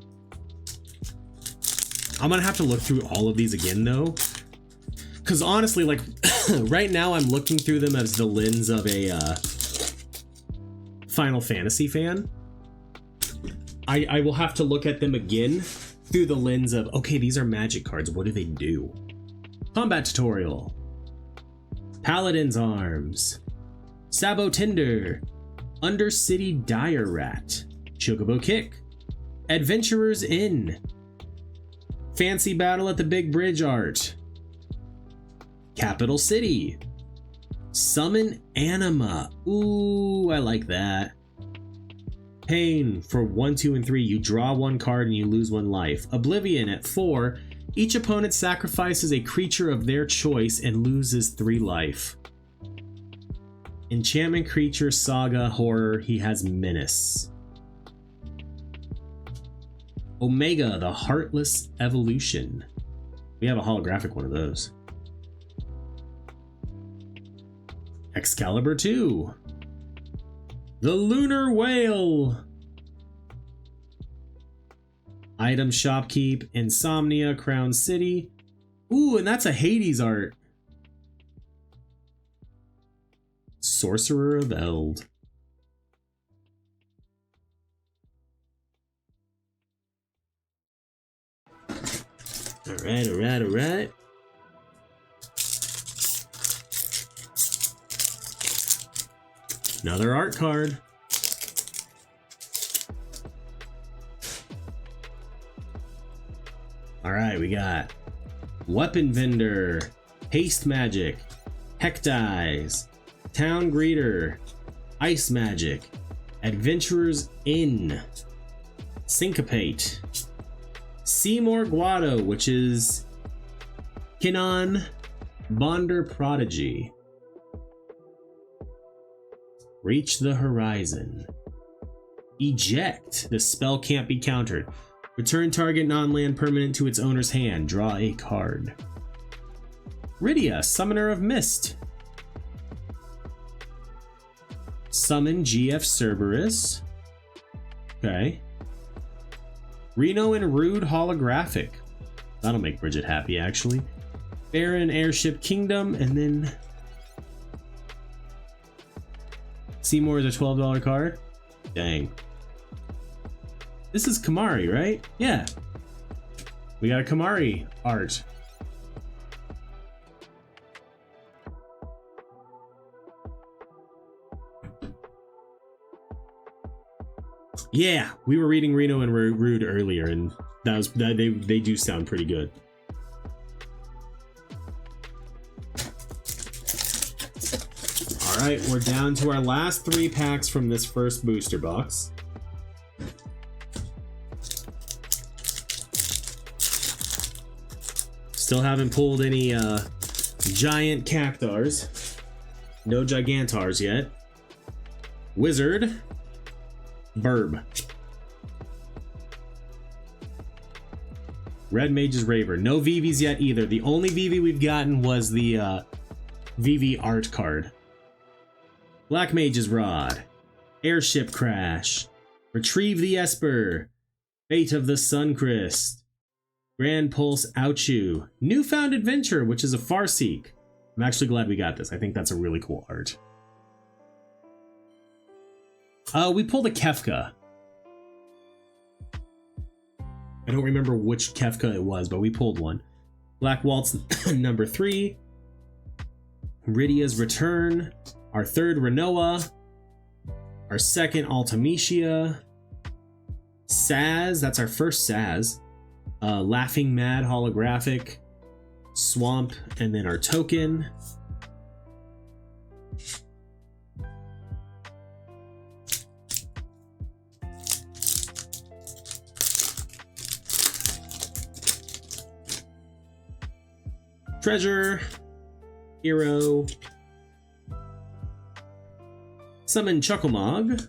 I'm gonna have to look through all of these again though. Because honestly, like, right now I'm looking through them as the lens of a Final Fantasy fan. I will have to look at them again through the lens of, okay, these are magic cards. What do they do? Combat Tutorial. Paladin's Arms. Sabo Tinder. Undercity Dire Rat. Chocobo Kick. Adventurer's Inn. Fancy Battle at the Big Bridge Art. Capital City. Summon Anima. Ooh, I like that. Pain. For 1, 2, and 3, you draw 1 card and you lose 1 life. Oblivion at 4. Each opponent sacrifices a creature of their choice and loses 3 life. Enchantment Creature Saga Horror. He has Menace. Omega, the Heartless Evolution. We have a holographic one of those. Excalibur 2. The Lunar Whale. Item Shopkeep, Insomnia, Crown City. Ooh, and that's a Hades art. Sorcerer of Eld. Alright, alright, alright. Another art card. Alright, we got Weapon Vendor, Haste Magic, Heck Dies, Town Greeter, Ice Magic, Adventurer's Inn, Syncopate, Seymour Guado, which is Kinon Bonder Prodigy, Reach the Horizon, Eject, the spell can't be countered. Return target non-land permanent to its owner's hand. Draw a card. Rydia, Summoner of Mist. Summon GF Cerberus. Okay. Reno and Rude Holographic. That'll make Bridget happy, actually. Baron Airship Kingdom, and then Seymour is a $12 card. Dang. This is Kamari, right? Yeah. We got a Kamari art. Yeah, we were reading Reno and Rude earlier, and they do sound pretty good. All right, we're down to our last 3 packs from this first booster box. Still haven't pulled any giant cactars. No gigantars yet. Wizard. Burb. Red Mage's Raver. No VVs yet either. The only VV we've gotten was the VV art card. Black Mage's Rod. Airship Crash. Retrieve the Esper. Fate of the Suncrist. Grand Pulse Ouchu. Newfound Adventure, which is a Farseek. I'm actually glad we got this. I think that's a really cool art. We pulled a Kefka. I don't remember which Kefka it was, but we pulled one. Black Waltz number 3. Rydia's Return. Our third Renoa. Our second Ultimecia. Saz, that's our first Saz. Laughing Mad holographic. Swamp, and then our token. Treasure, Hero, Summon Chucklemog,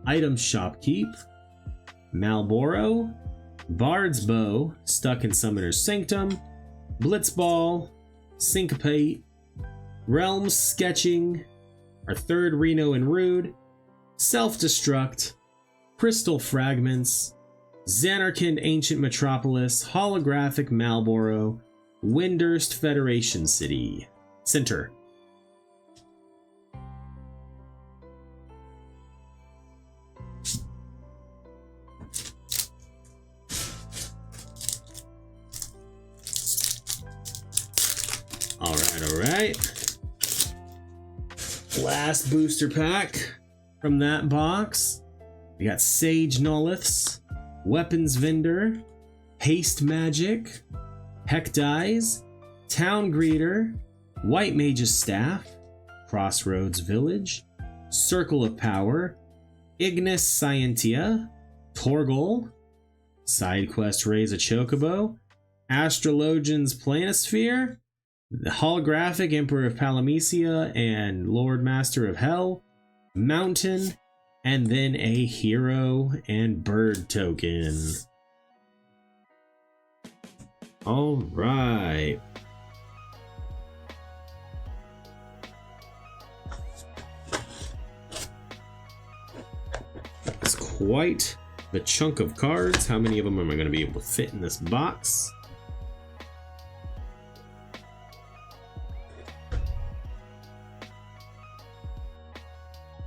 Item Shopkeep, Malboro, Bard's Bow, Stuck in Summoner's Sanctum, Blitzball, Syncopate, Realms Sketching, our third Reno and Rude, Self-Destruct, Crystal Fragments, Xanarkand Ancient Metropolis, Holographic Malboro, Windurst Federation City. Center. Alright. Last booster pack from that box. We got Sage Noliths, Weapons Vendor, Haste Magic, Heck Dies, Town Greeter, White Mage's Staff, Crossroads Village, Circle of Power, Ignis Scientia, Torgal, Side Quest Raise a Chocobo, Astrologian's Planisphere, the Holographic Emperor of Palamecia and Lord Master of Hell, Mountain, and then a Hero and Bird token. All right. That's quite the chunk of cards. How many of them am I going to be able to fit in this box?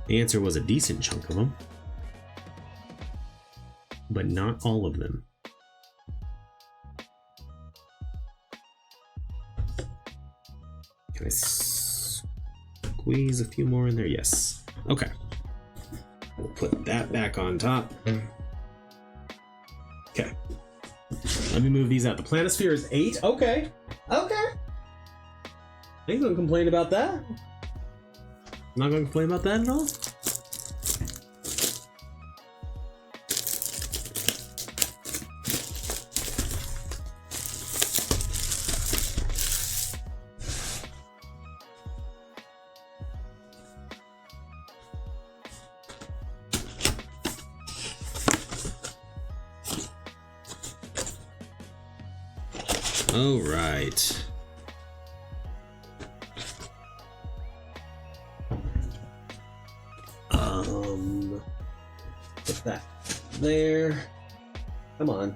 The answer was a decent chunk of them, but not all of them. Can I squeeze a few more in there? Yes. Okay. We'll put that back on top. Okay. Let me move these out. The Planisphere is 8. Okay. Okay. I ain't gonna complain about that. I'm not gonna complain about that at all. All right. Put that there. Come on.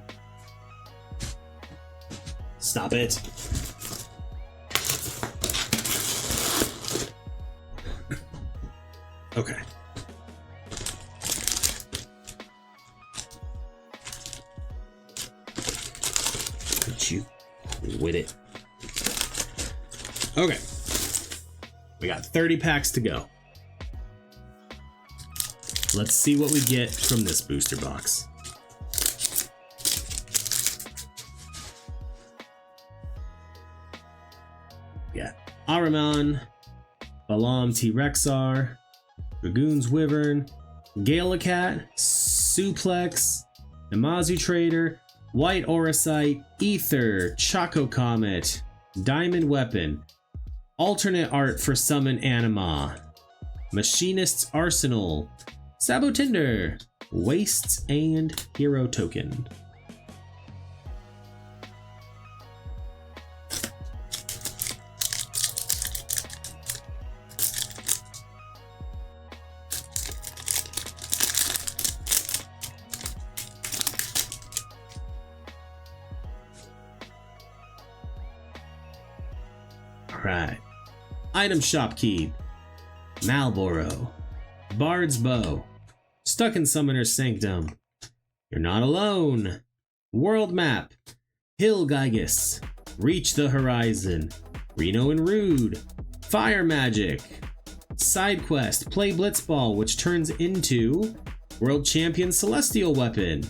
Stop it. Okay. Could you quit it? Okay. We got 30 packs to go. Let's see what we get from this booster box. Yeah, Ahriman, Balam T-Rexar, Dragoon's Wyvern, Galacat, Suplex, Namazu Trader, White Auracite, Ether, Choco Comet, Diamond Weapon, alternate art for Summon Anima, Machinist's Arsenal, Sabotinder, Wastes, and Hero Token. Alright. Item shop key. Malboro. Bard's bow. Stuck in Summoner's Sanctum. You're not alone. World map. Hill Gygus. Reach the Horizon. Reno and Rude. Fire magic. Side quest. Play Blitzball, which turns into World Champion Celestial Weapon.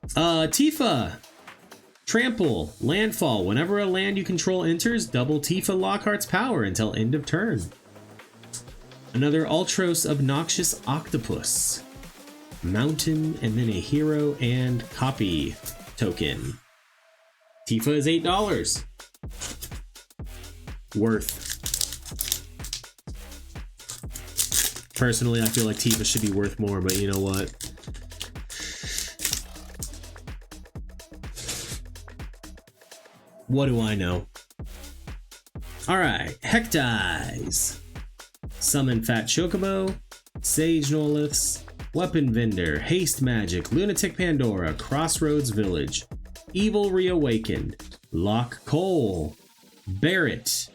Tifa. Trample. Landfall. Whenever a land you control enters, double Tifa Lockhart's power until end of turn. Another Ultros Obnoxious Octopus. Mountain, and then a hero and copy token. Tifa is $8. Worth. Personally, I feel like Tifa should be worth more, but you know what? What do I know? Alright, Hectize. Summon Fat Chocobo, Sage Noliths, Weapon Vendor, Haste Magic, Lunatic Pandora, Crossroads Village, Evil Reawakened, Lock Cole, Barrett,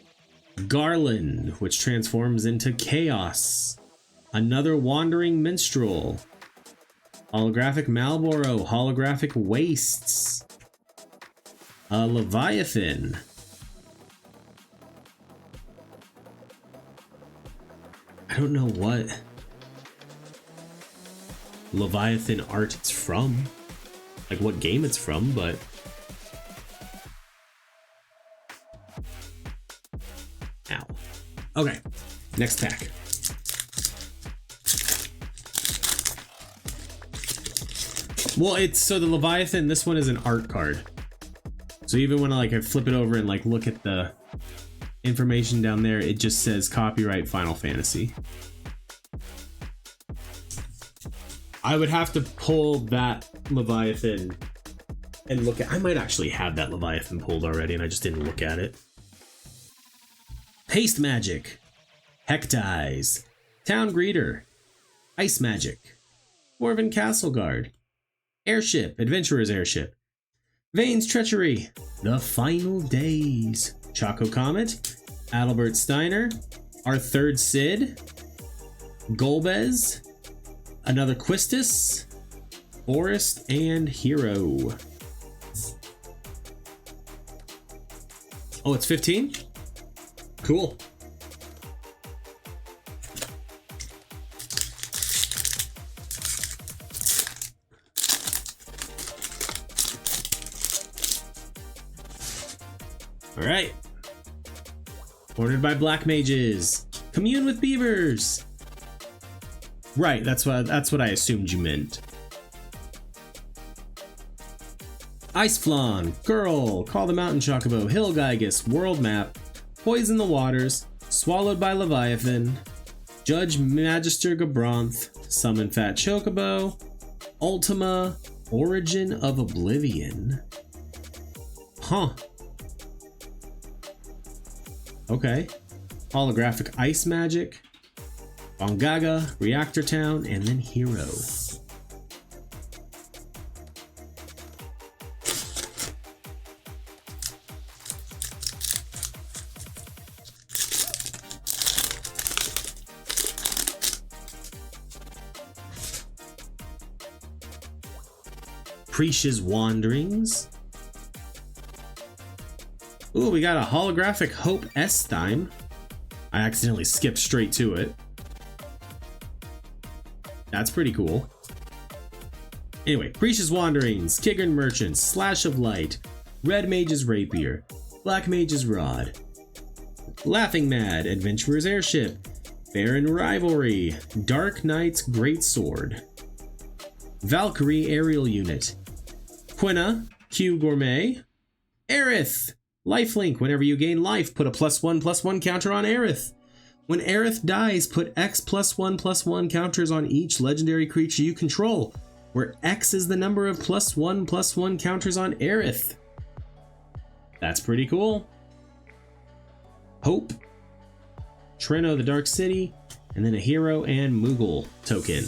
Garland, which transforms into Chaos, another Wandering Minstrel, Holographic Malboro, Holographic Wastes, a Leviathan, I don't know what Leviathan art it's from, like what game it's from, but ow. Okay, next pack. Well, it's so the Leviathan, this one is an art card. So even when I flip it over and look at the information down there, it just says copyright Final Fantasy. I would have to pull that Leviathan and look at. I might actually have that Leviathan pulled already and I just didn't look at it. Haste Magic, Hectize, Town Greeter, Ice Magic, Dwarven Castle Guard, Airship, Adventurer's Airship, Vane's Treachery, The Final Days, Choco Comet, Adalbert Steiner, our third Sid, Golbez, another Quistis, Forest, and Hero. Oh, it's 15? Cool. All right. Ordered by Black Mages. Commune with Beavers. Right, that's what I assumed you meant. Iceflawn, Girl, Call the Mountain Chocobo, Hill Gygus, World Map, Poison the Waters, Swallowed by Leviathan, Judge Magister Gabronth, Summon Fat Chocobo, Ultima, Origin of Oblivion. Huh. Okay. Holographic Ice Magic, Bongaga, Reactor Town, and then Hero. Prisha's Wanderings. Ooh, we got a holographic Hope Estime. I accidentally skipped straight to it. That's pretty cool. Anyway, Prisha's Wanderings, Kigern Merchant, Slash of Light, Red Mage's Rapier, Black Mage's Rod, Laughing Mad, Adventurer's Airship, Baron Rivalry, Dark Knight's Great Sword, Valkyrie Aerial Unit, Quina, Q Gourmet, Aerith, Lifelink. Whenever you gain life, put a +1/+1 counter on Aerith. When Aerith dies, put X +1/+1 counters on each legendary creature you control, where X is the number of +1/+1 counters on Aerith. That's pretty cool. Hope, Treno the Dark City, and then a Hero and Moogle token.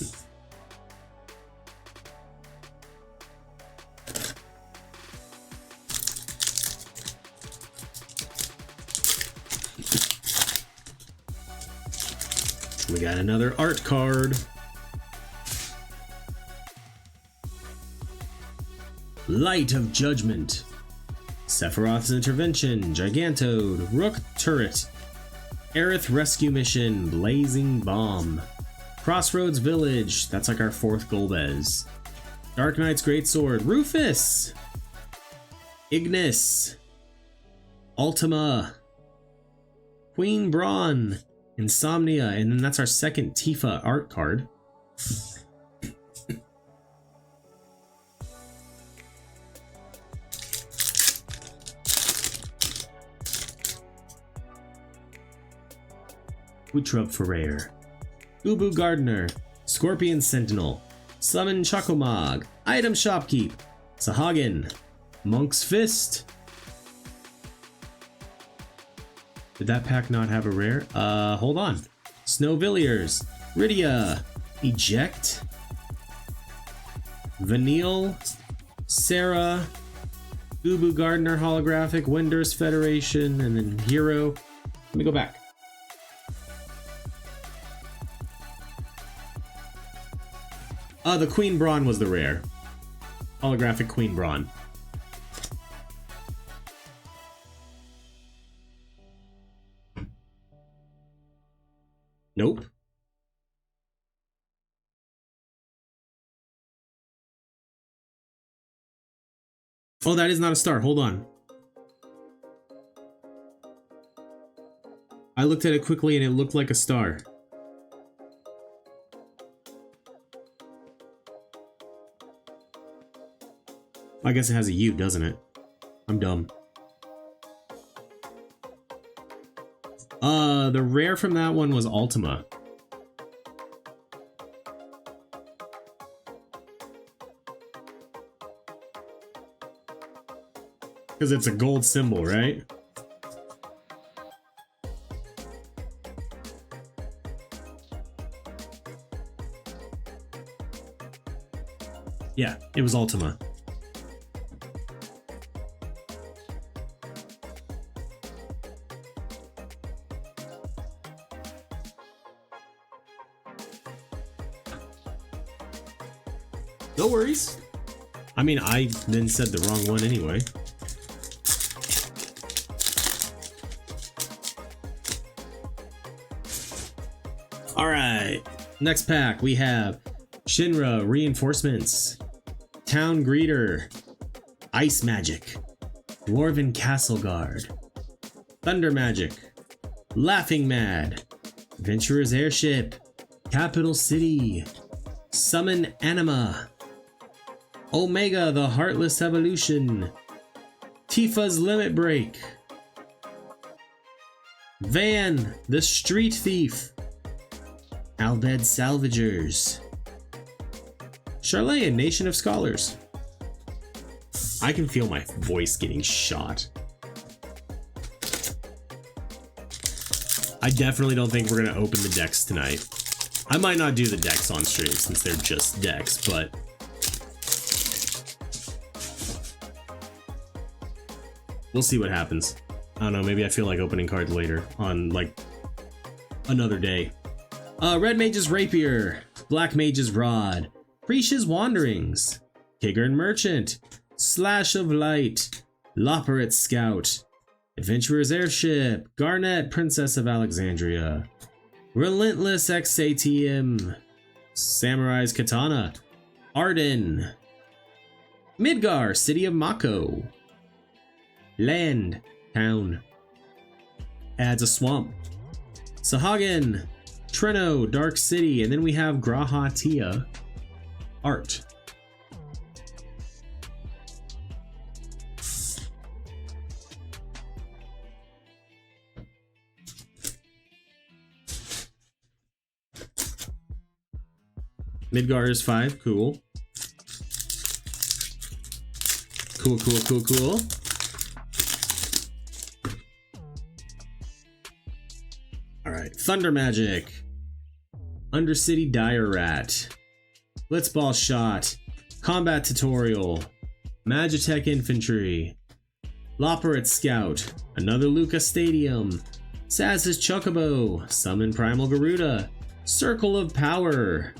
We got another art card. Light of Judgment. Sephiroth's Intervention. Gigantode. Rook Turret. Aerith Rescue Mission. Blazing Bomb. Crossroads Village. That's like our 4th Golbez. Dark Knight's Greatsword. Rufus. Ignis. Ultima. Queen Braun. Insomnia. And then that's our 2nd Tifa art card. Utrub for rare. Ubu Gardener. Scorpion Sentinel. Summon Chocomog. Item Shopkeep. Sahagin. Monk's Fist. Did that pack not have a rare? Hold on. Snowvilliers. Rydia. Eject. Vanille. Sarah. Ubu Gardener Holographic. Winders Federation. And then Hero. Let me go back. The Queen Braun was the rare. Holographic Queen Braun. Nope. Oh, that is not a star. Hold on. I looked at it quickly and it looked like a star. I guess it has a U, doesn't it? I'm dumb. The rare from that one was Ultima. Because it's a gold symbol, right? Yeah, it was Ultima. No worries. I mean, I then said the wrong one anyway. Alright, next pack we have Shinra Reinforcements, Town Greeter, Ice Magic, Dwarven Castle Guard, Thunder Magic, Laughing Mad, Adventurer's Airship, Capital City, Summon Anima, Omega the Heartless Evolution, Tifa's Limit Break, Van the Street Thief, Albed Salvagers, Charlene Nation of Scholars. I can feel my voice getting shot. I definitely don't think we're gonna open the decks tonight. I might not do the decks on stream since they're just decks, but we'll see what happens. I don't know, maybe I feel like opening cards later on like another day. Red Mage's Rapier, Black Mage's Rod, Prisha's Wanderings, Kigern Merchant, Slash of Light, Loperit Scout, Adventurer's Airship, Garnet Princess of Alexandria, Relentless XATM, Samurai's Katana, Arden, Midgar, City of Mako, Land, Town, adds a swamp, Sahagin, Treno, Dark City, and then we have Graha Tia, Art. Midgar is 5, cool. Cool. Alright, Thunder Magic, Undercity Dire Rat, Blitzball Shot, Combat Tutorial, Magitech Infantry, Loperit Scout, another Luca Stadium, Saz's Chocobo, Summon Primal Garuda, Circle of Power.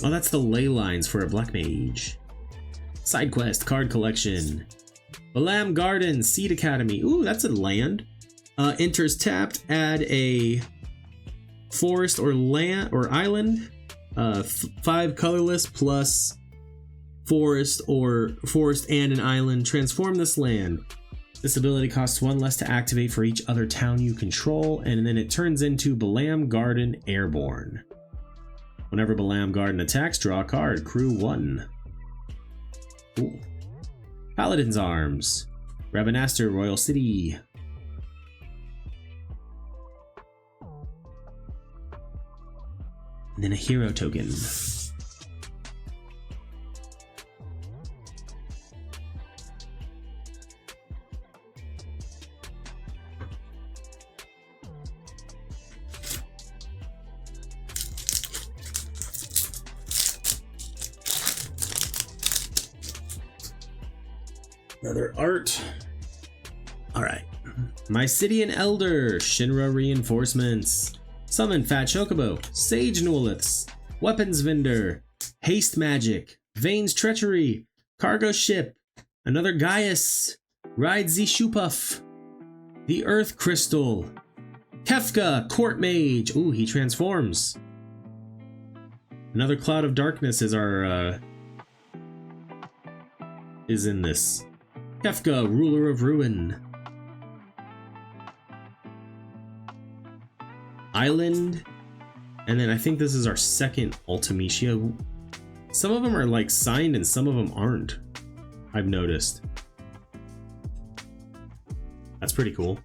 Oh, that's the ley lines for a black mage. Side quest, card collection. Balam Garden, Seed Academy. Ooh, that's a land. Enters tapped, add a forest or land or island. 5 colorless plus forest and an island. Transform this land. This ability costs 1 less to activate for each other town you control, and then it turns into Balam Garden Airborne. Whenever Balam Garden attacks, draw a card. Crew 1. Ooh. Paladin's Arms. Rabanastre, Royal City. And then a hero token. Another art. Alright. Mysidian Elder, Shinra Reinforcements. Summon Fat Chocobo, Sage Newliths, Weapons Vendor, Haste Magic, Vane's Treachery, Cargo Ship, another Gaius, Ride Z Shupuff, the Earth Crystal, Kefka, Court Mage. Ooh, he transforms. Another Cloud of Darkness is is in this. Kefka, Ruler of Ruin. Island, and then I think this is our second Ultimecia. Some of them are like signed and some of them aren't, I've noticed. That's pretty cool.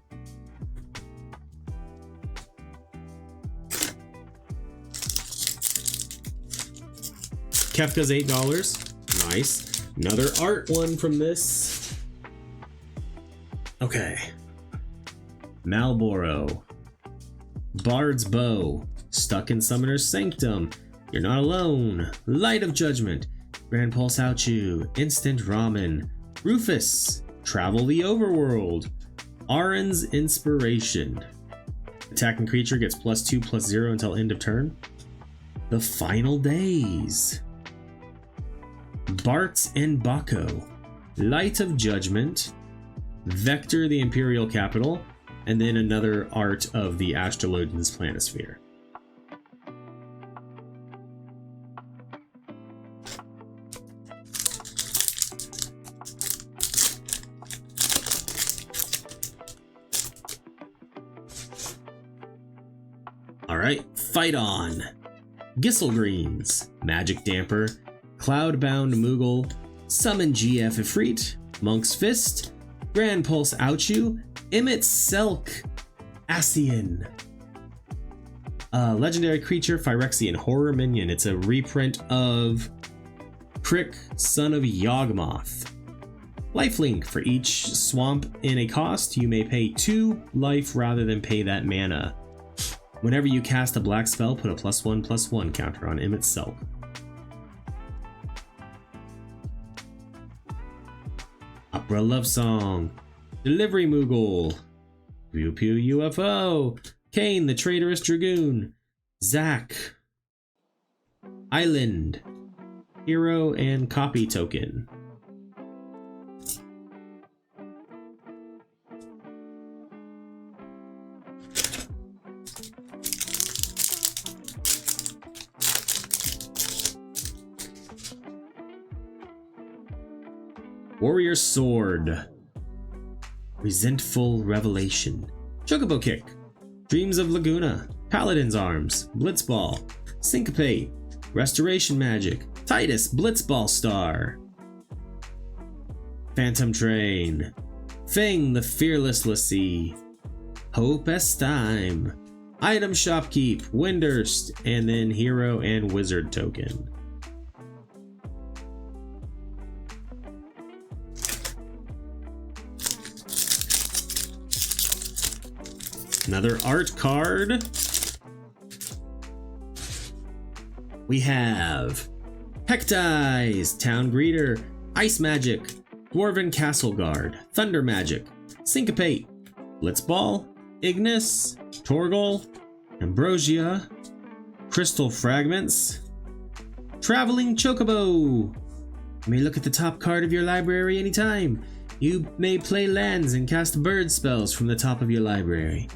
Kefka's $8. Nice. Another art one from this. Okay. Malboro. Bard's Bow, Stuck in Summoner's Sanctum, You're Not Alone, Light of Judgment, Grand Pulse Ouchu, Instant Ramen, Rufus, Travel the Overworld, Arin's Inspiration. Attacking creature gets +2/+0 until end of turn. The Final Days. Bart's and Baco, Light of Judgment, Vector the Imperial Capital, and then another art of the Astrolodian's Planisphere. Alright, Fight On! Gisselgreens, Magic Damper, Cloudbound Moogle, Summon GF Ifrit, Monk's Fist, Grand Pulse Ouchu, Emmet Selk, Asian. Legendary creature, Phyrexian horror minion. It's a reprint of Crick, Son of Yawgmoth. Lifelink. For each swamp in a cost, you may pay 2 life rather than pay that mana. Whenever you cast a black spell, put a +1/+1 counter on Emmet Selk. Opera Love Song. Delivery Moogle, Pew Pew UFO, Kane the Traitorous Dragoon, Zack, Island, Hero and Copy Token. Warrior Sword. Resentful Revelation, Chocobo Kick, Dreams of Laguna, Paladin's Arms, Blitzball, Syncopate, Restoration Magic, Titus, Blitzball Star, Phantom Train, Fang the Fearless Lassie, Hope Estime, Item Shopkeep, Windurst, and then Hero and Wizard Token. Another art card. We have Hectize, Town Greeter, Ice Magic, Dwarven Castle Guard, Thunder Magic, Syncopate, Blitzball, Ignis, Torgal, Ambrosia, Crystal Fragments. Traveling Chocobo. You may look at the top card of your library anytime. You may play lands and cast bird spells from the top of your library.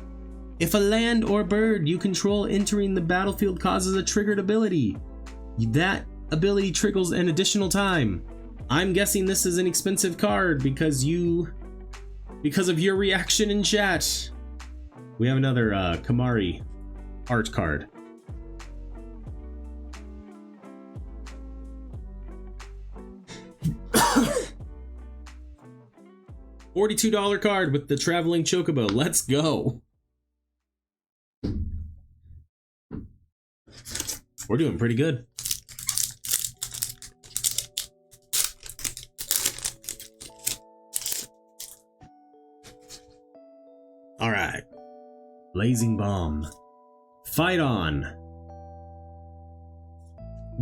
If a land or bird you control entering the battlefield causes a triggered ability, that ability triggers an additional time. I'm guessing this is an expensive card because of your reaction in chat. We have another Kamari art card. $42 card with the Traveling Chocobo. Let's go. We're doing pretty good. All right. Blazing Bomb. Fight On.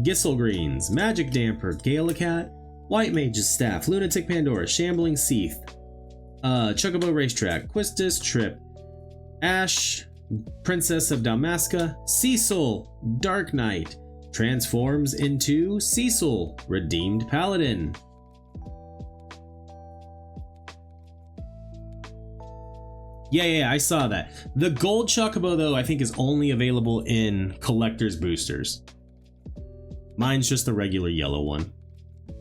Gisselgreens. Magic Damper. Galacat. White Mage's Staff. Lunatic Pandora. Shambling Seath. Chocobo Racetrack. Quistis Trip. Ash. Princess of Dalmasca. Cecil. Dark Knight. Transforms into Cecil. Redeemed Paladin. Yeah, I saw that. The gold Chocobo, though, I think is only available in collector's boosters. Mine's just the regular yellow one.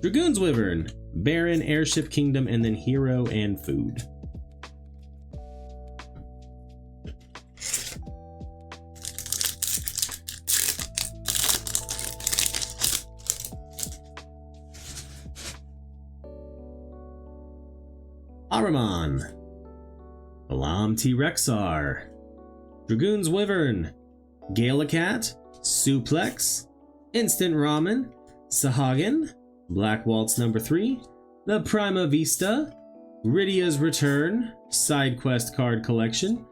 Dragoon's Wyvern, Baron, Airship Kingdom, and then Hero and Food. Ahriman. Balam T-Rexar, Dragoon's Wyvern, Galacat, Suplex, Instant Ramen, Sahagin, Black Waltz number 3, the Prima Vista, Rydia's Return, Side Quest Card Collection,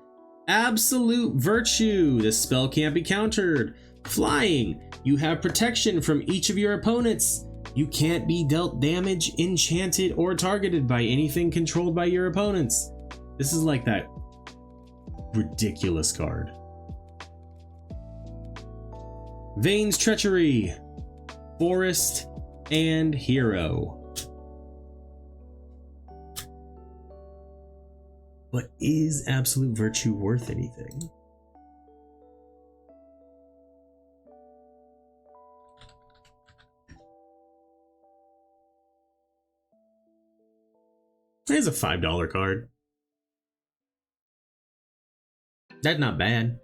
Absolute Virtue, the spell can't be countered, Flying, you have protection from each of your opponents. You can't be dealt damage, enchanted, or targeted by anything controlled by your opponents. This is like that ridiculous card. Vane's Treachery, Forest, and Hero. But is Absolute Virtue worth anything? There's a $5 card. That's not bad.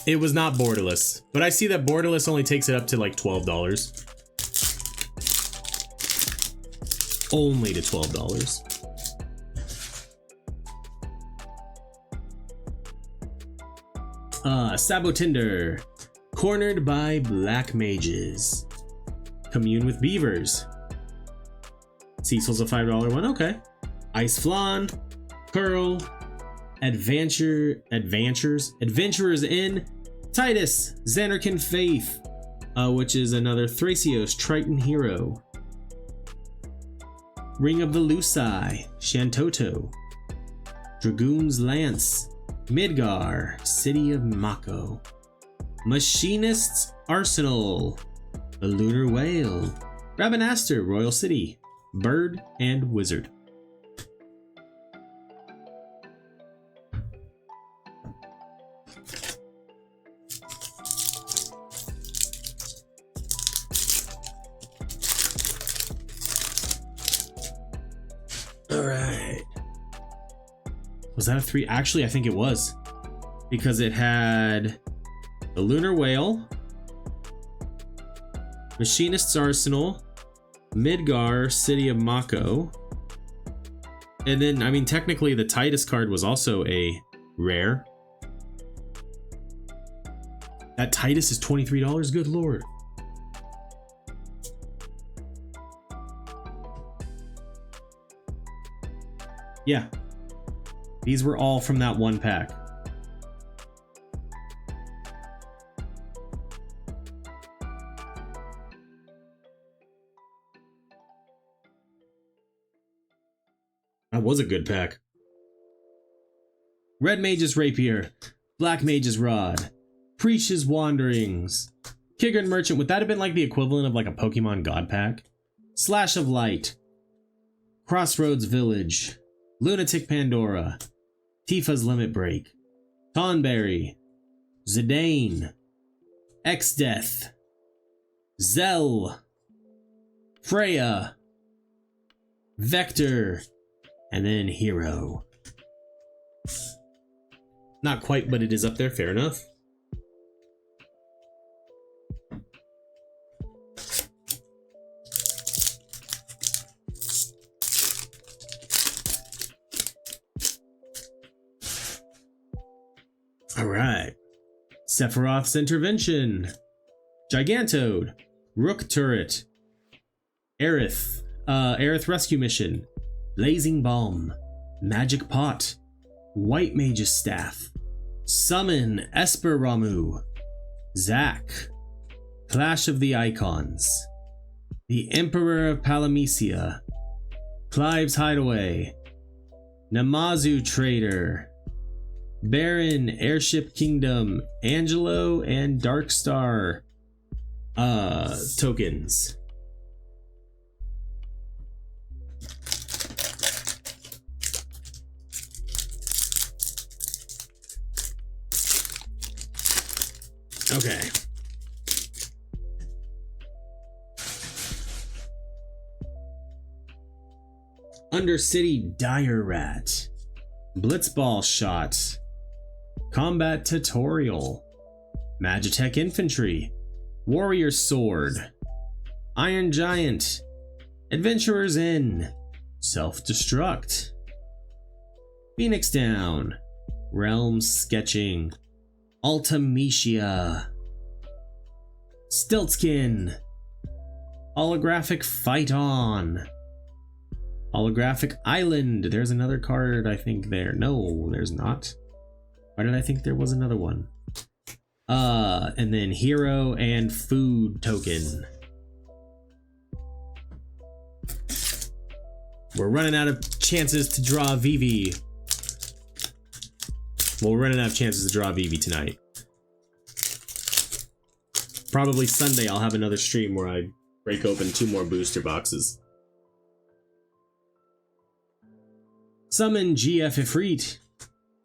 It was not borderless, but I see that borderless only takes it up to like $12. Only to $12. Sabotinder. Cornered by Black Mages. Commune with Beavers. Cecil's a $5 one, okay. Ice Flan, Pearl, Adventurers Inn, Titus, Xanarkin Faith, which is another Thracios Triton hero. Ring of the Luci, Shantoto, Dragoon's Lance, Midgar, City of Mako, Machinist's Arsenal, the Lunar Whale, Rabanastre, Royal City, Bird, and Wizard. All right. Was that a 3? Actually, I think it was. Because it had the Lunar Whale, Machinist's Arsenal, Midgar, City of Mako, and then, I mean, technically the Titus card was also a rare. That Titus is $23, good lord. Yeah, these were all from that one pack. That was a good pack. Red Mage's Rapier, Black Mage's Rod, Preach's Wanderings, Kigrin Merchant. Would that have been like the equivalent of like a Pokemon God Pack? Slash of Light, Crossroads Village, Lunatic Pandora, Tifa's Limit Break, Tonberry, Zidane, X-Death, Zell, Freya, Vector, and then Hero. Not quite, but it is up there, fair enough. Alright. Sephiroth's Intervention, Gigantode, Rook Turret, Aerith Rescue Mission, Blazing Bomb, Magic Pot, White Mage's Staff, Summon Esper Ramu, Zack, Clash of the Icons, the Emperor of Palamecia, Clive's Hideaway, Namazu Trader, Baron, Airship Kingdom, Angelo, and Darkstar tokens. Okay. Undercity Dire Rat, Blitzball Shot, Combat Tutorial, Magitech Infantry, Warrior Sword, Iron Giant, Adventurer's Inn, Self-Destruct, Phoenix Down, Realm Sketching, Ultimecia, Stiltskin, Holographic Fight On, Holographic Island. There's another card, I think, there. No, there's not. Why did I think there was another one? And then Hero and Food token. We're running out of chances to draw Vivi. Well, we're running out of chances to draw Vivi tonight. Probably Sunday I'll have another stream where I break open 2 more booster boxes. Summon GF Ifrit,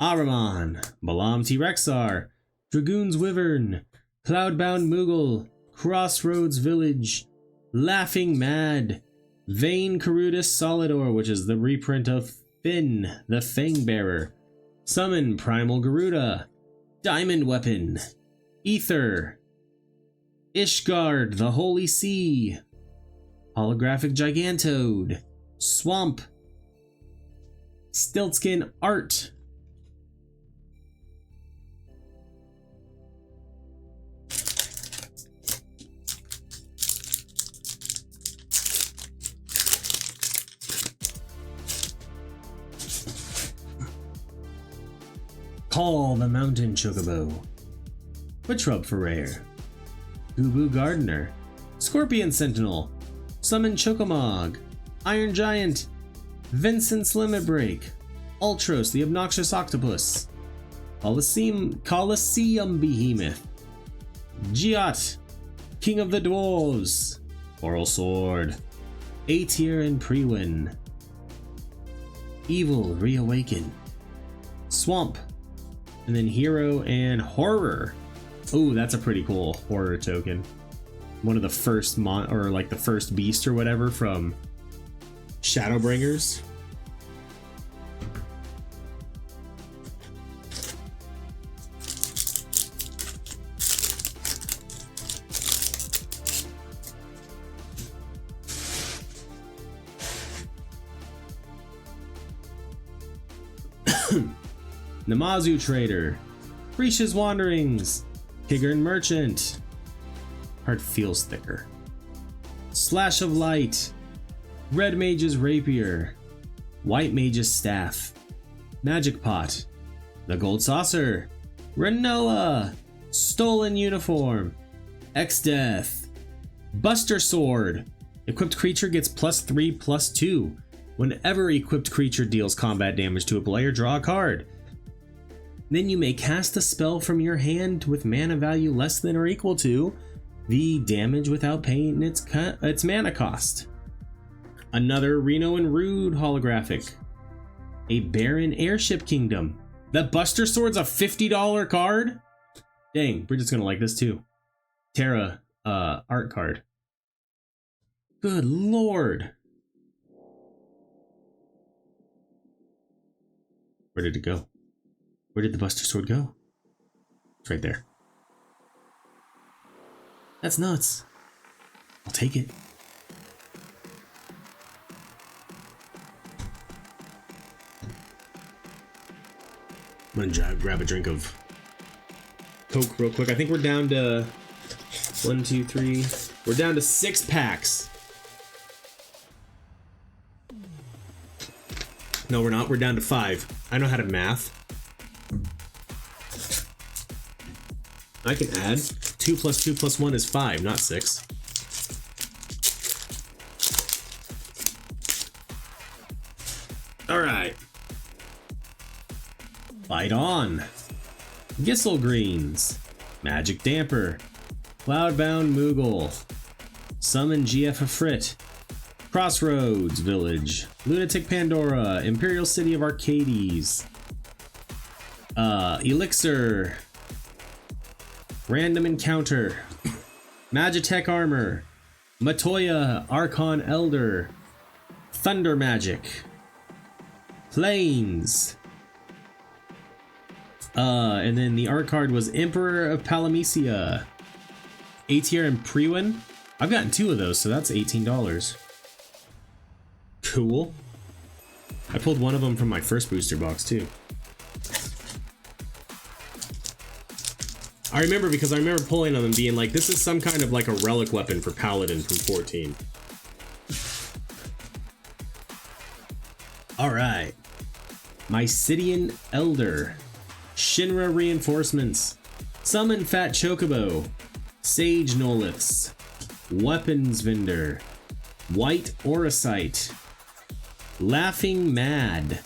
Ahriman, Balam T-Rexar, Dragoon's Wyvern, Cloudbound Moogle, Crossroads Village, Laughing Mad, Vayne Carudus Solidor, which is the reprint of Finn, the Fangbearer, Summon Primal Garuda, Diamond Weapon, Ether, Ishgard, the Holy Sea, Holographic Gigantode, Swamp, Stiltskin Art, Call the Mountain Chocobo, Witchrub for rare, Boo Gardener, Scorpion Sentinel, Summon Chocomog, Iron Giant, Vincent's Limit Break, Ultros the Obnoxious Octopus, Colosseum Behemoth, Giot, King of the Dwarves, Oral Sword, A-Tier and Prewin, Evil Reawaken, Swamp, and then Hero and Horror. Oh, that's a pretty cool horror token. One of the first or like the first beast or whatever from Shadowbringers. Namazu Trader, Preach's Wanderings, Kigrin Merchant. Heart feels thicker. Slash of Light, Red Mage's Rapier, White Mage's Staff, Magic Pot, the Gold Saucer, Renoa, Stolen Uniform, X-Death, Buster Sword. Equipped creature gets +3/+2 whenever equipped creature deals combat damage to a player. Draw a card. Then you may cast a spell from your hand with mana value less than or equal to the damage without paying its mana cost. Another Reno and Rude holographic. A Barren Airship Kingdom. That Buster Sword's a $50 card? Dang, Bridget's gonna like this too. Terra art card. Good lord. Where did it go? Where did the Buster Sword go? It's right there. That's nuts. I'll take it. I'm gonna grab a drink of Coke real quick. I think we're down to 1, 2, 3. We're down to 6 packs. No, we're not. We're down to 5. I know how to math. I can add. 2 plus 2 plus 1 is 5, not 6. Alright. Fight on. Gissel Greens. Magic Damper. Cloudbound Moogle. Summon GF Afrit. Crossroads Village. Lunatic Pandora. Imperial City of Arcades. Elixir. Random Encounter. Magitech Armor. Matoya Archon Elder. Thunder Magic. Plains. And then the art card was Emperor of Palamecia. A-tier and Prewin. I've gotten 2 of those, so that's $18. Cool. I pulled one of them from my first booster box too. I remember because I remember pulling them and being like, this is some kind of like a relic weapon for Paladin from 14. Alright. Mysidian Elder. Shinra Reinforcements. Summon Fat Chocobo. Sage Noliths. Weapons Vendor. White Orosite. Laughing Mad.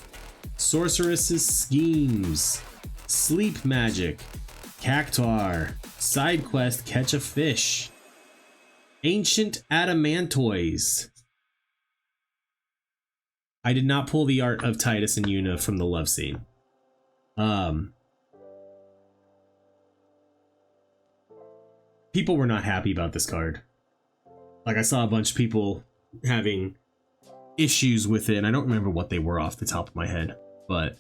Sorceress's Schemes. Sleep Magic. Cactuar. Side quest Catch a Fish. Ancient Adamantoys. I did not pull the art of Titus and Yuna from the love scene. People were not happy about this card. Like, I saw a bunch of people having issues with it, and I don't remember what they were off the top of my head, but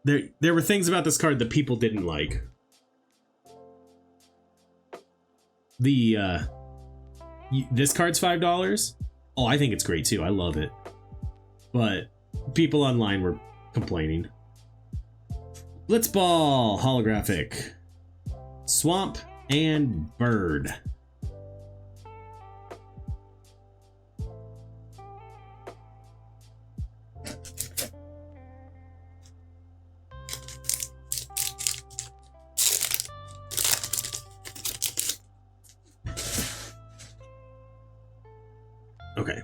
there were things about this card that people didn't like. This card's $5. Oh, I think it's great too. I love it. But people online were complaining. Blitzball holographic. Swamp and Bird. Okay.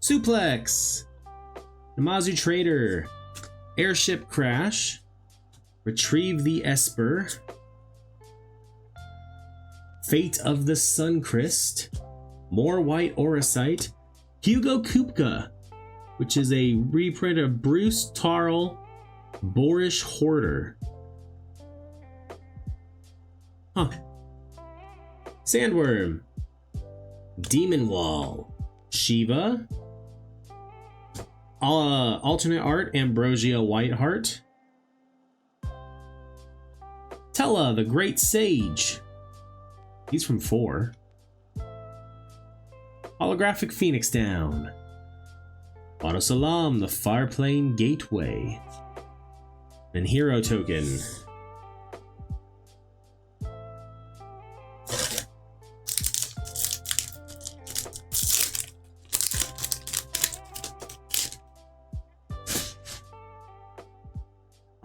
Suplex. Namazu Trader. Airship Crash. Retrieve the Esper. Fate of the Suncrest. More White Orosite. Hugo Kupka, which is a reprint of Bruce Tarl, Boorish Hoarder. Huh. Sandworm. Demon Wall. Shiva. Alternate art, Ambrosia Whiteheart. Tella, the Great Sage. He's from 4. Holographic Phoenix Down. Auto Salam, the Farplane Gateway. And Hero Token.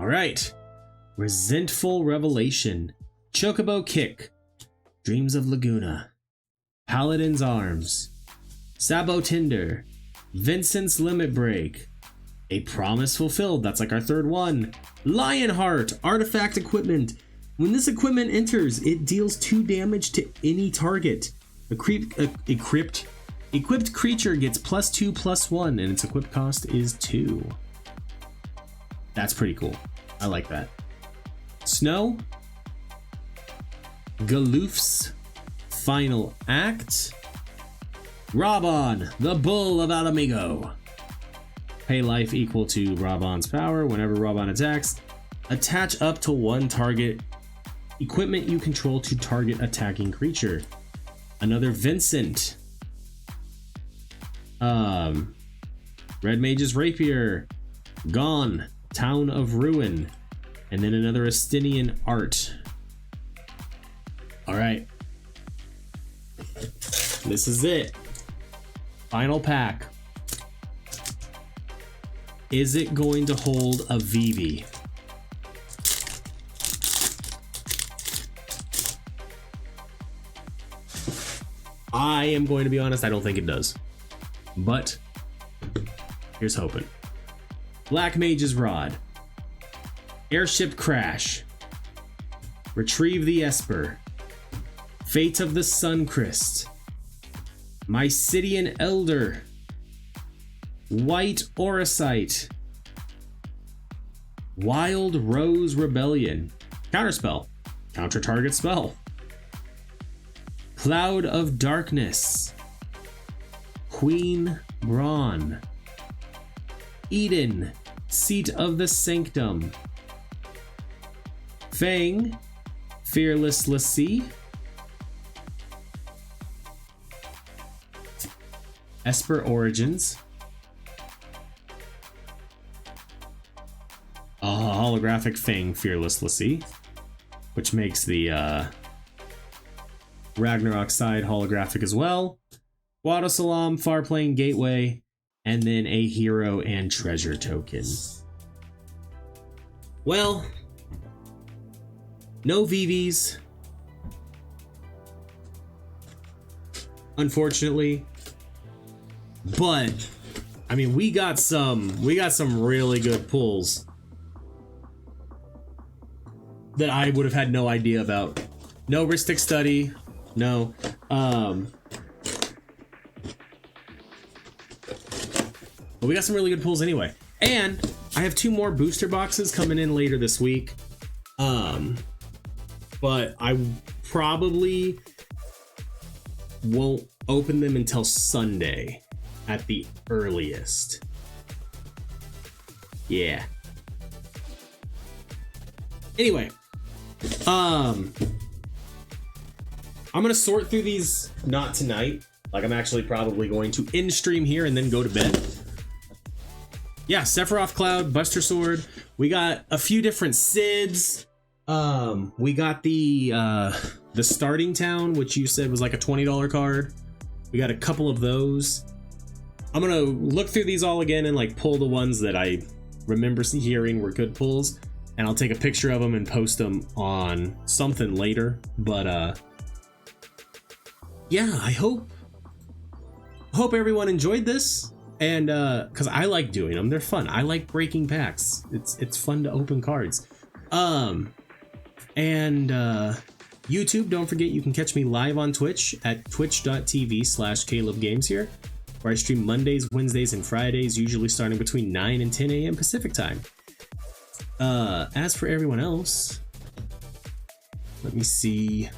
Alright. Resentful Revelation. Chocobo Kick. Dreams of Laguna. Paladin's Arms. Sabo Tinder. Vincent's Limit Break. A promise fulfilled. That's like our third one. Lionheart, artifact equipment. When this equipment enters, it deals 2 damage to any target. Equipped creature gets +2/+1, and its equip cost is 2. That's pretty cool. I like that. Snow. Galoof's final act. Rabon, the Bull of Alamigo. Pay life equal to Rabon's power. Whenever Rabon attacks, attach up to 1 target equipment you control to target attacking creature. Another Vincent. Red Mage's Rapier. Gone. Town of Ruin. And then another Estinian art. Alright. This is it. Final pack. Is it going to hold a Vivi? I am going to be honest, I don't think it does. But here's hoping. Black Mage's Rod. Airship Crash. Retrieve the Esper. Fate of the Suncrist. Mysidian Elder. White Orosite. Wild Rose Rebellion. Counterspell. Counter target spell. Cloud of Darkness. Queen Braun. Eden. Seat of the Sanctum. Fang. Fearless Lassie. Esper Origins. Holographic Fang Fearless Lassie, which makes the Ragnarok side holographic as well. Guadasalam, Farplane Gateway, and then a hero and treasure token. Well, no VVs, unfortunately, but I mean we got some really good pulls that I would have had no idea about. No Ristic Study, no. But we got some really good pulls anyway. And I have 2 more booster boxes coming in later this week. But I probably won't open them until Sunday at the earliest. Yeah. Anyway, I'm gonna sort through these, not tonight. Like, I'm actually probably going to end stream here and then go to bed. Yeah, Sephiroth Cloud, Buster Sword. We got a few different Sids. We got the Starting Town, which you said was like a $20 card. We got a couple of those. I'm gonna look through these all again and like pull the ones that I remember hearing were good pulls, and I'll take a picture of them and post them on something later. But yeah, I hope everyone enjoyed this, and because I like doing them, they're fun. I like breaking packs. It's fun to open cards. And YouTube, don't forget you can catch me live on Twitch at twitch.tv/CalebGames here, where I stream Mondays, Wednesdays, and Fridays, usually starting between 9 and 10 a.m. Pacific time. As for everyone else, let me see.